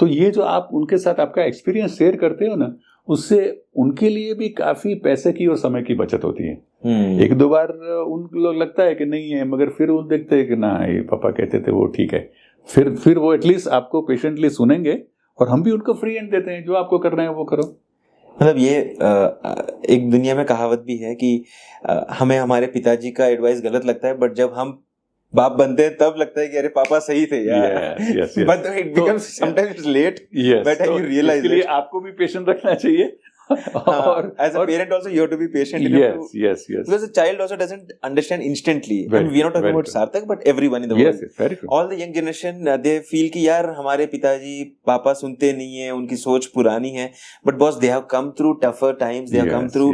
तो ये जो आप उनके साथ आपका एक्सपीरियंस शेयर करते हो ना, उससे उनके लिए भी काफी पैसे की और समय की बचत होती है. 1-2 बार उनको लगता है कि नहीं है, मगर फिर वो देखते हैं कि ना ये पापा कहते थे वो ठीक है. फिर वो एटलीस्ट आपको पेशेंटली सुनेंगे और हम भी उनको फ्री हैंड देते हैं, जो आपको करना है वो करो. मतलब ये एक दुनिया में कहावत भी है कि हमें हमारे पिताजी का एडवाइस गलत लगता है, बट जब हम बाप बनते हैं तब लगता है कि अरे पापा सही थे यार. But it becomes sometimes it's late. By the time you realize it. इसके लिए आपको भी पेशेंस रखना चाहिए. और as a parent also you have to be patient. Yes. Because the child also doesn't understand instantly. And we are not talking about Sarthak, but everyone in the world. Yes, very true. All the young generation they feel कि यार हमारे पिताजी पापा सुनते नहीं है, उनकी सोच पुरानी है. But boss, they have come through tougher times. They have come through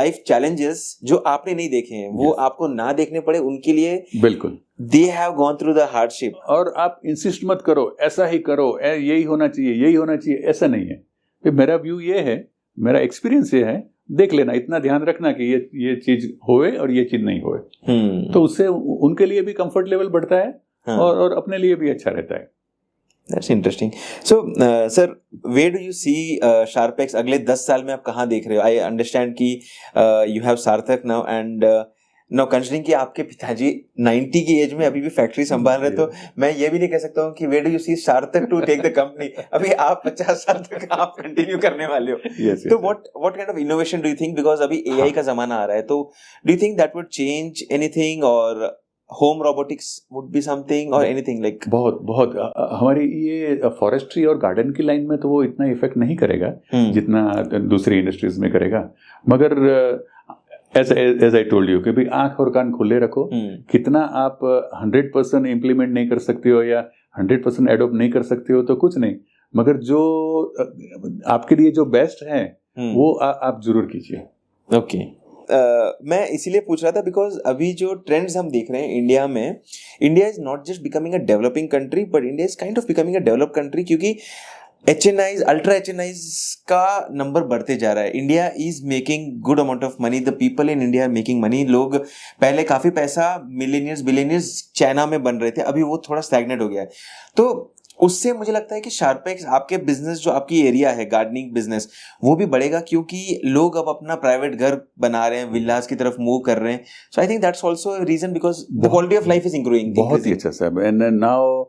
life challenges जो आपने नहीं देखे हैं, वो आपको ना देखने पड़े उनके लिए. बिल्कुल. They have gone through the hardship. और आप इंसिस्ट मत करो, ऐसा ही करो, यही होना चाहिए, ऐसा नहीं है. फिर मेरा व्यू ये है, मेरा एक्सपीरियंस ये है, देख लेना, इतना ध्यान रखना कि ये चीज होए और ये चीज नहीं होए. तो उससे उनके लिए भी कंफर्ट लेवल बढ़ता है और अपने लिए भी अच्छा रहता है. That's interesting. So, sir, where do you see Sharpex अगले 10 साल में आप कहाँ देख रहे हो? I understand कि you have Sarthak now and no considering कि आपके पिताजी 90 की एज में अभी भी फैक्ट्री संभाल रहे, तो मैं ये भी नहीं कह सकता हूँ कि वेयर डू यू सी सार्थक टू टेक द कंपनी, अभी आप 50 साल तक आप कंटिन्यू करने वाले हो। तो what kind of innovation do you think, because अभी एआई का जमाना आ रहा है, तो do you think that would change anything, और home robotics would be something और एनीथिंग लाइक? बहुत हमारी ये फॉरेस्ट्री और गार्डन की लाइन में तो वो इतना इफेक्ट नहीं करेगा जितना दूसरी इंडस्ट्रीज में करेगा, मगर एज आई टोल्ड यू कि भाई आंख और कान खुले रखो। कितना आप 100% इम्प्लीमेंट नहीं कर सकते हो या 100% एडॉप्ट नहीं कर सकते हो तो कुछ नहीं, मगर जो आपके लिए जो बेस्ट है वो आप जरूर कीजिए। ओके। मैं इसीलिए पूछ रहा था बिकॉज अभी जो ट्रेंड्स हम देख रहे हैं इंडिया में, India is not just becoming a developing country but India is kind of becoming a developed country, क्योंकि HNIs, अल्ट्रा HNIs का नंबर बढ़ते जा रहा है। India is making good amount of money, the people in India are making money. लोग पहले काफी पैसा मिलियनियर्स बिलियनियर्स चाइना में बन रहे थे, अभी वो थोड़ा स्टैग्नेट हो गया है। तो उससे मुझे लगता है कि शार्पेक्स आपके बिजनेस, जो आपकी एरिया है गार्डनिंग बिजनेस, वो भी बढ़ेगा, क्योंकि लोग अब अपना प्राइवेट घर बना रहे हैं, विलास की तरफ मूव कर रहे हैं। So I think that's also a reason because the quality of life is increasing. बहुत ही अच्छा साहब। And now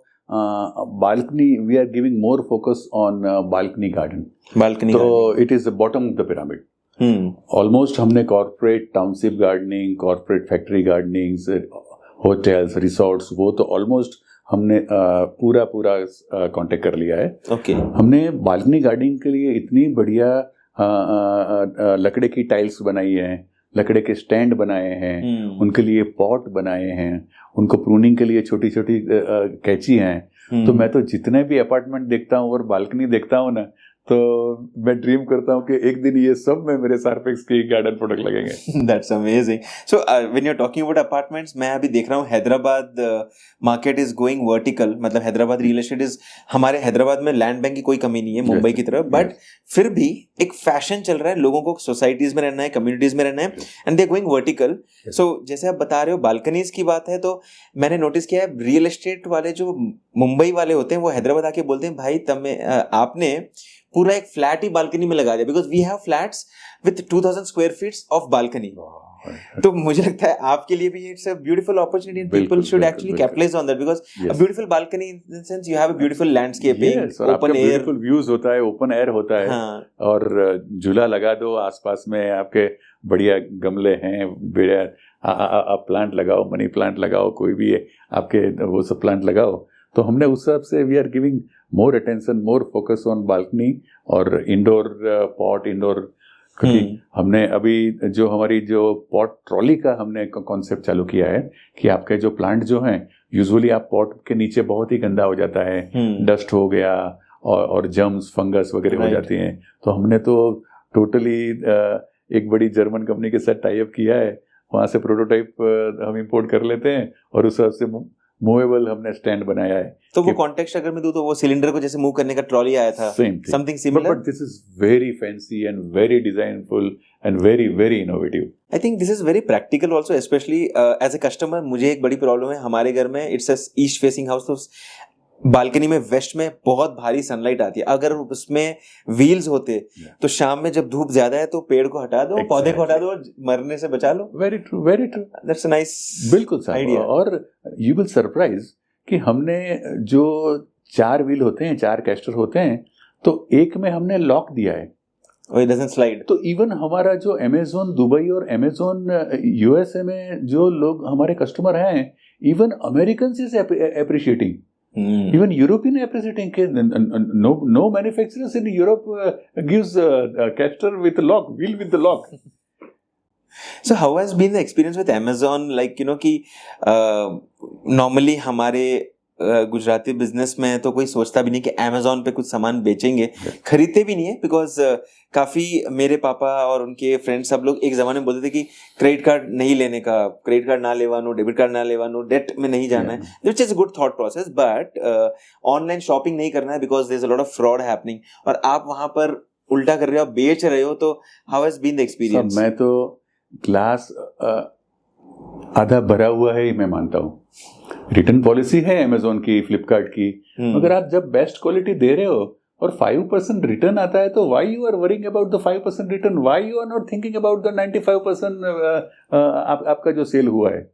balcony, we are giving more focus on balcony garden. So it is the bottom of the pyramid. Almost हमने corporate township gardening, corporate factory gardenings, hotels, resorts, वो तो almost हमने पूरा contact कर लिया है। Okay. हमने balcony gardening के लिए इतनी बढ़िया लकड़े की टाइल्स बनाई है, लकड़े के स्टैंड बनाए हैं, उनके लिए पॉट बनाए हैं, उनको प्रूनिंग के लिए छोटी छोटी कैंची हैं। तो मैं तो जितने भी अपार्टमेंट देखता हूँ और बालकनी देखता हूँ ना, तो मैं ड्रीम करता हूँ कि एक दिन ये सब में मेरे सार्फेक्स के गार्डन प्रोडक्ट लगेंगे। That's amazing. So when you are talking about apartments, मैं अभी देख रहा हूँ Hyderabad market is going vertical, मतलब हैदराबाद रियल एस्टेट इज, हमारे हैदराबाद में लैंड बैंक की कोई कमी नहीं है मुंबई की तरफ, बट फिर भी एक फैशन चल रहा है, लोगों को सोसाइटीज में रहना है, कम्युनिटीज में रहना है, and they are going vertical. So जैसे आप बता रहे हो बालकनीज की बात है, तो मैंने नोटिस किया है रियल एस्टेट वाले जो मुंबई वाले होते हैं वो हैदराबाद आके बोलते हैं भाई आपने पूरा एक फ्लैट ही बालकनी में लगा दिया, because we have flats with 2000 square feets of balcony. तो मुझे लगता है आपके लिए भी it's a beautiful opportunity and people should actually capitalise on that, because a beautiful balcony in the sense you have a beautiful landscaping, open air, beautiful views होता है, open air होता है। और झूला लगा दो आसपास में, आपके बढ़िया गमले हैं, बढ़िया आप प्लांट लगाओ, मनी प्लांट लगाओ, कोई भी है आपके वो सब प्लांट लगाओ। तो हमने उस हिसाब से we are giving more attention, more focus on balcony और इंडोर पॉट, इंडोर। क्योंकि हमने अभी जो हमारी जो पॉट ट्रॉली का हमने कॉन्सेप्ट चालू किया है कि आपके जो प्लांट जो हैं, यूजुअली आप पॉट के नीचे बहुत ही गंदा हो जाता है, डस्ट हो गया और जर्म्स, फंगस वगैरह हो जाती हैं। तो हमने तो टोटली एक बड़ी जर्मन कंपनी के साथ टाई अप किया है, वहाँ से प्रोटोटाइप हम इंपोर्ट कर लेते हैं और उस हिसाब से मूवेबल हमने स्टैंड बनाया है। तो वो कॉन्टेक्स्ट अगर मैं दूं तो वो सिलेंडर को जैसे मूव करने का ट्रॉली आया था, something similar, but this is very fancy and very designful and very very innovative. I think this is very practical also, specially as a customer. मुझे एक बड़ी प्रॉब्लम है, हमारे घर में it's a east facing house, तो balcony में west में बहुत भारी सनलाइट आती है। अगर उसमें व्हील्स होते तो शाम में जब धूप ज्यादा है तो पेड़ को हटा दो, पौधे को हटा दो, मरने से बचा लो। Very true, very true, that's a nice, बिल्कुल आइडिया। और यू विल सरप्राइज कि हमने जो 4 व्हील होते हैं, 4 कैस्टर होते हैं, तो एक में हमने लॉक दिया है, it doesn't slide। तो इवन हमारा जो अमेज़न दुबई और अमेज़न यूएसए में जो लोग हमारे कस्टमर हैं, even American is appreciating, even European appreciating, no manufacturers in Europe gives caster with lock, wheel with the lock. So how has been the experience with Amazon? Like, you know कि normally हमारे Gujarati business में तो कोई सोचता भी नहीं कि Amazon पे कुछ सामान बेचेंगे, खरीदते भी नहीं है, बिकॉज काफी मेरे पापा और उनके फ्रेंड्स सब लोग एक जमाने में बोलते थे कि क्रेडिट कार्ड नहीं लेने का, क्रेडिट कार्ड ना लेवानो, डेबिट कार्ड ना लेवानो, डेट में नहीं जाना है, which is a good thought process, but online shopping नहीं करना है because there is a lot of fraud happening, और आप वहां पर उल्टा कर रहे हो, बेच रहे हो। तो how has been the experience? मैं तो ग्लास आधा भरा हुआ है मैं मानता हूँ। रिटर्न पॉलिसी है अमेज़न की, फ्लिपकार्ट की, मगर आप जब बेस्ट क्वालिटी दे रहे हो और 5% रिटर्न आता है, तो why you are worrying about the 5% return? Why you are not thinking about the 95% आपका जो सेल हुआ है?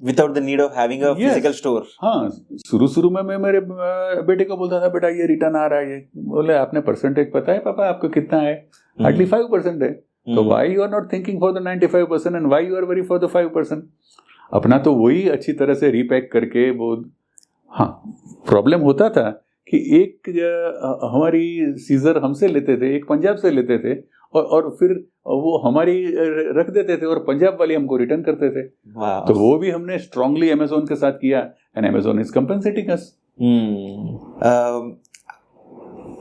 Without the need of having a physical store. हाँ, शुरू में मैं मेरे बेटे को बोलता था, बेटा ये रिटर्न आ रहा है, ये बोले आपने परसेंटेज पता है पापा आपको कितना है? हार्डली 5% है. तो why you are not thinking for the 95% and why you are worry for the 5%? अपना तो वही अच्छी तरह से रीपैक करके वो. हाँ, प्रॉब्लम होता था कि एक हमारी सीजर हमसे लेते थे, एक पंजाब से लेते थे, और फिर वो हमारी रख देते थे और पंजाब वाले हमको रिटर्न करते थे. तो वो भी हमने स्ट्रांगली अमेज़न के साथ किया and Amazon is compensating us.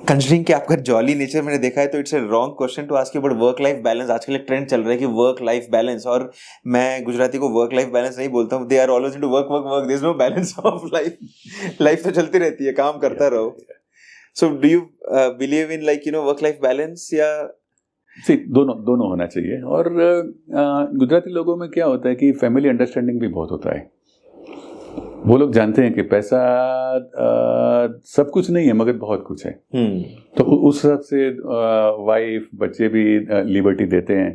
Considering कि आपका जॉली नेचर मैंने देखा है, तो it's a wrong question to ask you about work life balance. आजकल एक ट्रेंड चल रहा है कि वर्क लाइफ बैलेंस, और मैं गुजराती को वर्क लाइफ बैलेंस नहीं बोलता हूँ. They are always into work work work. There is no balance of life. Life तो चलती रहती है, काम करता रहो. So do you believe in like work life balance, या दोनों होना चाहिए. और गुजराती लोगों में क्या होता है कि फैमिली अंडरस्टैंडिंग भी बहुत होता है. वो लोग जानते हैं कि पैसा सब कुछ नहीं है मगर बहुत कुछ है. तो उस हिसाब से वाइफ बच्चे भी लिबर्टी देते हैं.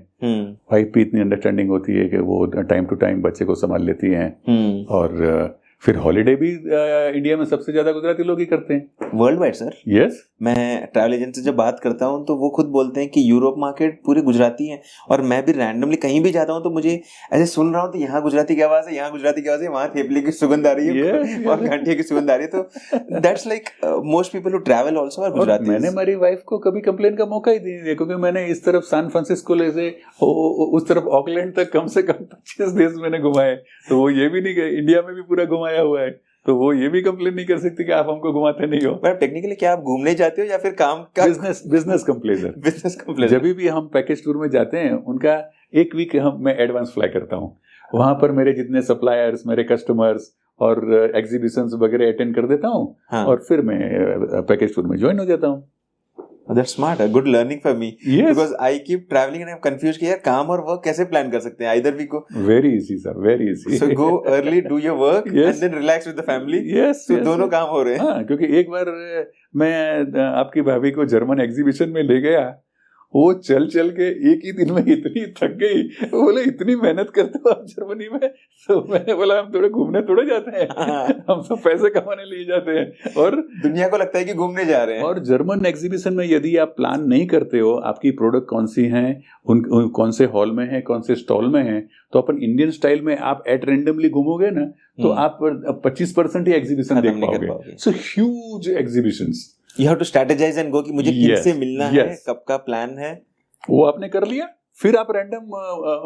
वाइफ भी इतनी अंडरस्टैंडिंग होती है कि वो टाइम टू टाइम बच्चे को संभाल लेती हैं. और फिर हॉलीडे भी इंडिया में सबसे ज्यादा गुजराती लोग ही करते हैं. World wide sir. यस. मैं ट्रैवल एजेंट से जब बात करता हूँ तो वो खुद बोलते हैं कि यूरोप मार्केट पूरे गुजराती हैं. और मैं भी रैंडमली कहीं भी जाता हूँ तो मुझे ऐसे सुन रहा हूँ तो यहाँ गुजराती की आवाज़ है, यहाँ गुजराती की आवाज़ है, वहाँ थेपली की सुगंध आ रही है और घंटिया की सुगंध आ रही है. तो that's like most people who travel also are Gujarati. मैंने हमारी वाइफ को कभी कंप्लेन का मौका ही नहीं दिया, क्योंकि मैंने इस तरफ सैन फ्रांसिस्को से उस तरफ ऑकलैंड तक कम से कम 25 देश मैंने घुमाए. तो वो ये भी नहीं कि इंडिया में भी पूरा घुमाया हुआ है, तो वो ये भी कंप्लेन नहीं कर सकती कि आप हमको घुमाते नहीं हो. पर टेक्निकली क्या आप घूमने जाते हो या फिर काम का? बिजनेस कंप्लेजर. बिजनेस कंप्लेजर. जब भी हम पैकेज टूर में जाते हैं उनका एक वीक मैं एडवांस फ्लाई करता हूँ. वहां पर मेरे जितने सप्लायर्स, मेरे कस्टमर्स और एग्जीबिशंस वगैरह अटेंड कर देता हूँ. हाँ. और फिर मैं पैकेज टूर में ज्वाइन हो जाता हूँ. That's smart, a good learning for me. Yes. Because I keep traveling and I'm confused कि यार काम और वर्क कैसे प्लान कर सकते हैं? Either we go. Very easy sir, very easy. So go early, do your work, yes. And then relax with the family. Yes. So yes, दोनों काम हो रहे हैं. हाँ, क्योंकि एक बार मैं आपकी भाभी को जर्मन एग्जीबिशन में ले गया. वो चल के एक ही दिन में इतनी थक गई. वो बोले इतनी मेहनत करते हो आप जर्मनी में? तो मैंने बोला हम थोड़े घूमने थोड़े जाते हैं. हम तो पैसे कमाने लिए जाते हैं. और दुनिया को लगता है कि घूमने जा रहे हैं. और जर्मन एग्जीबिशन में यदि आप प्लान नहीं करते हो आपकी प्रोडक्ट कौन सी हैं, कौन से हॉल में है, कौन से स्टॉल में है, तो अपन इंडियन स्टाइल में आप एट रेंडमली घूमोगे ना तो आप 25% ही एग्जीबिशन देख पाओगे. So huge exhibitions. You have to strategize and go कि मुझे किससे मिलना है, कब का प्लान है. वो आपने कर लिया, फिर आप रैंडम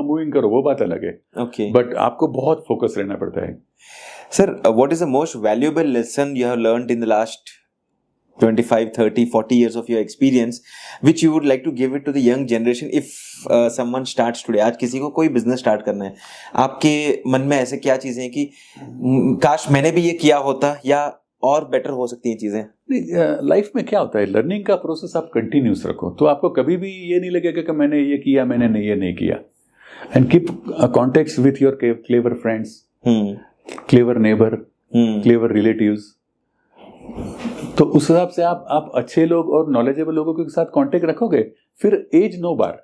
मूविंग करो, वो बात अलग है. Okay. बट आपको बहुत फोकस रहना पड़ता है. Sir, what is the most valuable lesson you have learned in the last 25, 30, 40 years of your experience which you would like to give it to the young generation if someone starts today? आज किसी को कोई business start करना है, आपके मन में ऐसे क्या चीजें हैं कि काश मैंने भी ये किया होता या और बेटर हो सकती हैं चीजें? लाइफ में क्या होता है, लर्निंग का प्रोसेस आप कंटिन्यूस रखो तो आपको कभी भी ये नहीं लगेगा कि मैंने ये किया, मैंने ये नहीं किया. And keep contacts with your clever friends, clever neighbour, clever relatives. तो उस हिसाब से आप अच्छे लोग और नॉलेजेबल लोगों के साथ कांटेक्ट रखोगे. फिर एज नो बार.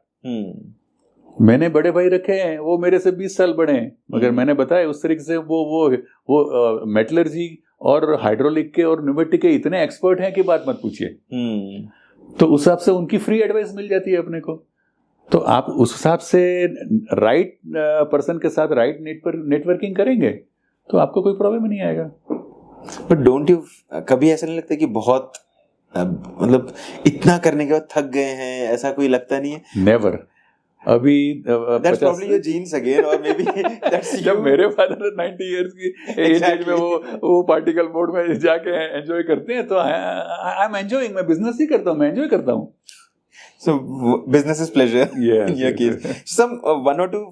मैंने बड़े भाई रखे हैं, वो मेरे से 20 साल बड़े हैं, मगर मैंने बताया उस तरीके से वो मेटलर्जी और हाइड्रोलिक के और न्यूमेटिक के इतने एक्सपर्ट हैं कि बात मत पूछिए. तो उस हिसाब से उनकी फ्री एडवाइस मिल जाती है अपने को. तो आप उस हिसाब से राइट पर्सन के साथ राइट नेटवर्किंग करेंगे तो आपको कोई प्रॉब्लम नहीं आएगा. बट डोंट यू कभी ऐसा नहीं लगता कि बहुत मतलब इतना करने के बाद थक गए हैं, ऐसा कोई लगता नहीं है? नेवर. अभी that's probably your genes again or maybe that's you. जब मेरे फादर 90 इयर्स की एज में वो पार्टिकल मोड में जाके एंजॉय करते हैं तो आई एम एंजॉयिंग. मैं बिजनेस ही करता हूँ, मैं एंजॉय करता हूँ. So business is pleasure. Yes, in your case. Some one or two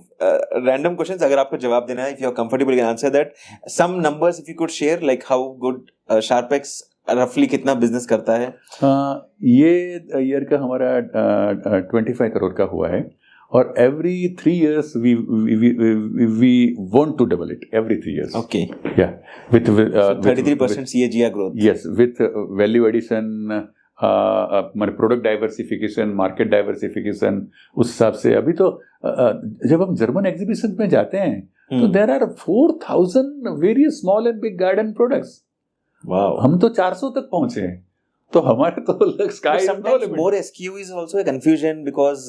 random questions अगर आपको जवाब देना है, if you are comfortable you can answer that. Some numbers if you could share like how good Sharpex roughly कितना business करता है? ये year का हमारा 25 करोड़ का हुआ है और every 3 years we want to double it every 3 years. Okay. Yeah. With 33% CAGR growth. Yes, with value addition, हमारे प्रोडक्ट डाइवर्सिफिकेशन, मार्केट डाइवर्सिफिकेशन, उस हिसाब से अभी तो जब हम जर्मन एग्जीबिशन में जाते हैं तो there are 4000 various small and big garden products. हम तो 400 तक पहुंचे हैं, तो हमारे तो sky more SKU is also a confusion because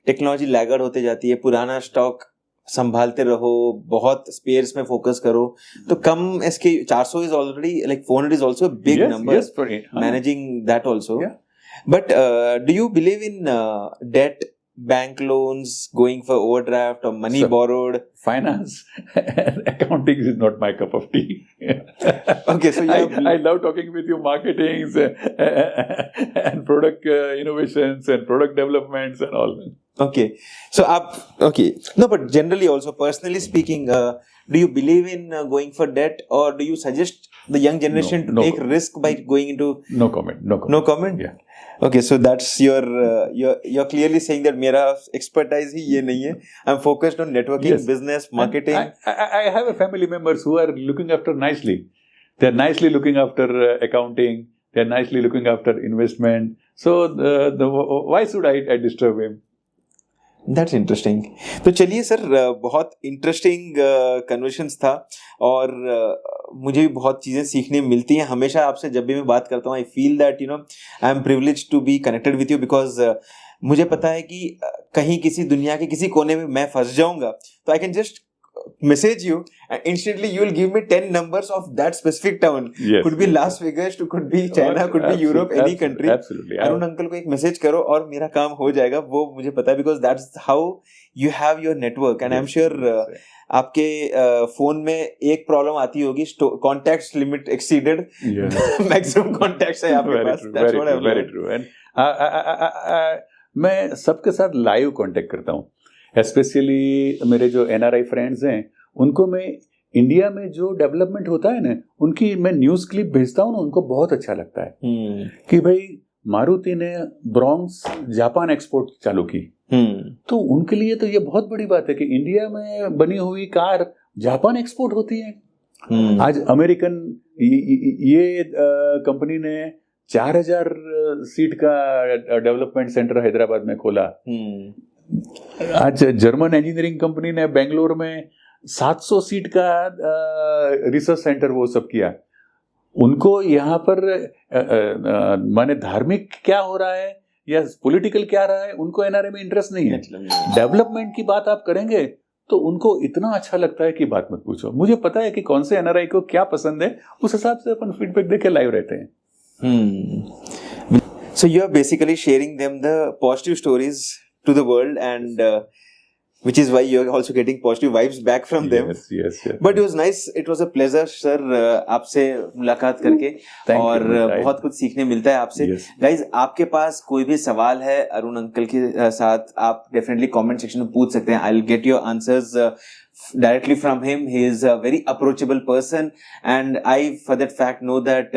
technology laggard होते जाती है, पुराना स्टॉक संभालते रहो, बहुत स्पेयर्स में फोकस करो, तो कम SK 400 is already like 400 is also a big number, managing that also. But do you believe in debt, bank loans, going for overdraft or money borrowed? Finance and accounting is not my cup of tea. Okay, so I love talking with you marketings and product innovations and product developments and all. Okay, so no, but generally also, personally speaking, do you believe in going for debt, or do you suggest the young generation to take risk by going into? No comment. No comment. Yeah. Okay, so that's you're clearly saying that मेरा expertise ही ये नहीं है. I'm focused on networking, Yes. business, marketing. I have a family members who are looking after nicely. They're nicely looking after accounting. They're nicely looking after investment. So why should I disturb him? That's interesting. तो चलिए sir, बहुत interesting conversations था, और मुझे भी बहुत चीज़ें सीखने मिलती हैं हमेशा आपसे। जब भी मैं बात करता हूँ, I feel that I am privileged to be connected with you, because मुझे पता है कि कहीं किसी दुनिया के किसी कोने में मैं फंस जाऊंगा, तो I can just message you and instantly you will give me 10 numbers of that specific town. Yes, could be Las Vegas, could be China, could be Europe, any country. Absolutely. Arun uncle को एक message करो और मेरा काम हो जाएगा, वो मुझे पता है, because that's how you have your network. And I'm sure आपके फोन में एक प्रॉब्लम आती होगी, contacts limit exceeded, maximum contacts है आपके पास. That's what I've very learned. true. And मैं सबके साथ लाइव कांटेक्ट करता हूँ, स्पेशली मेरे जो NRI फ्रेंड्स हैं उनको मैं इंडिया में जो डेवलपमेंट होता है ना, उनकी मैं न्यूज़ क्लिप भेजता हूँ ना, उनको बहुत अच्छा लगता है कि भाई मारुति ने ब्रॉन्क्स जापान एक्सपोर्ट चालू की, तो उनके लिए तो ये बहुत बड़ी बात है कि इंडिया में बनी हुई कार जापान एक्सपोर्ट होती है। आज अमेरिकन ये कंपनी ने 4000 सीट का डेवलपमेंट सेंटर हैदराबाद में खोला। आज जर्मन इंजीनियरिंग कंपनी ने बेंगलोर में 700 सीट का रिसर्च सेंटर वो सब किया। उनको यहाँ पर माने धार्मिक क्या हो रहा है या पॉलिटिकल क्या रहा है, उनको NRI में इंटरेस्ट नहीं है। डेवलपमेंट की बात आप करेंगे तो उनको इतना अच्छा लगता है कि बात मत पूछो। मुझे पता है कि कौन से NRI को क्या पसंद है, उस हिसाब से अपन फीडबैक देके लाइव रहते हैं। So you are basically sharing them the positive stories to the world, and which is why you are also getting positive vibes back from them. Yes. But it was nice, it was a pleasure sir, आपसे मुलाकात करके, और बहुत कुछ सीखने मिलता है आपसे। Guys, आपके पास कोई भी सवाल है अरुण अंकल के साथ, आप डेफिनेटली कमेंट सेक्शन में पूछ सकते हैं। I'll get your answers directly from him. He is a very approachable person, and I for that fact know that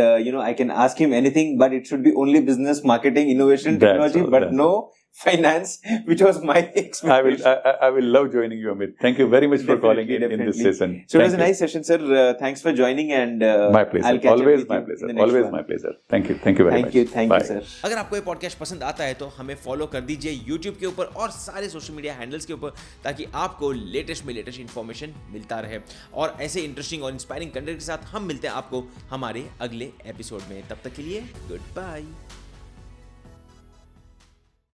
I can ask him anything, but it should be only business, marketing, innovation, technology, but no finance, which was my expectation. I will love joining you, Amit. Thank you very much for calling in this session. So it was a nice session, sir. Thanks for joining, and my pleasure. I'll catch Always up with my you pleasure. in the next Always one. my pleasure. Thank you very much. Thank you, sir. अगर आपको ये podcast पसंद आता है तो हमें follow कर दीजिए YouTube के ऊपर और सारे सोशल मीडिया हैंडल्स के ऊपर, ताकि आपको लेटेस्ट में लेटेस्ट इन्फॉर्मेशन मिलता रहे। और ऐसे इंटरेस्टिंग और इंस्पायरिंग कंटेंट के साथ हम मिलते हैं आपको हमारे अगले एपिसोड में। तब तक के लिए गुड बाय।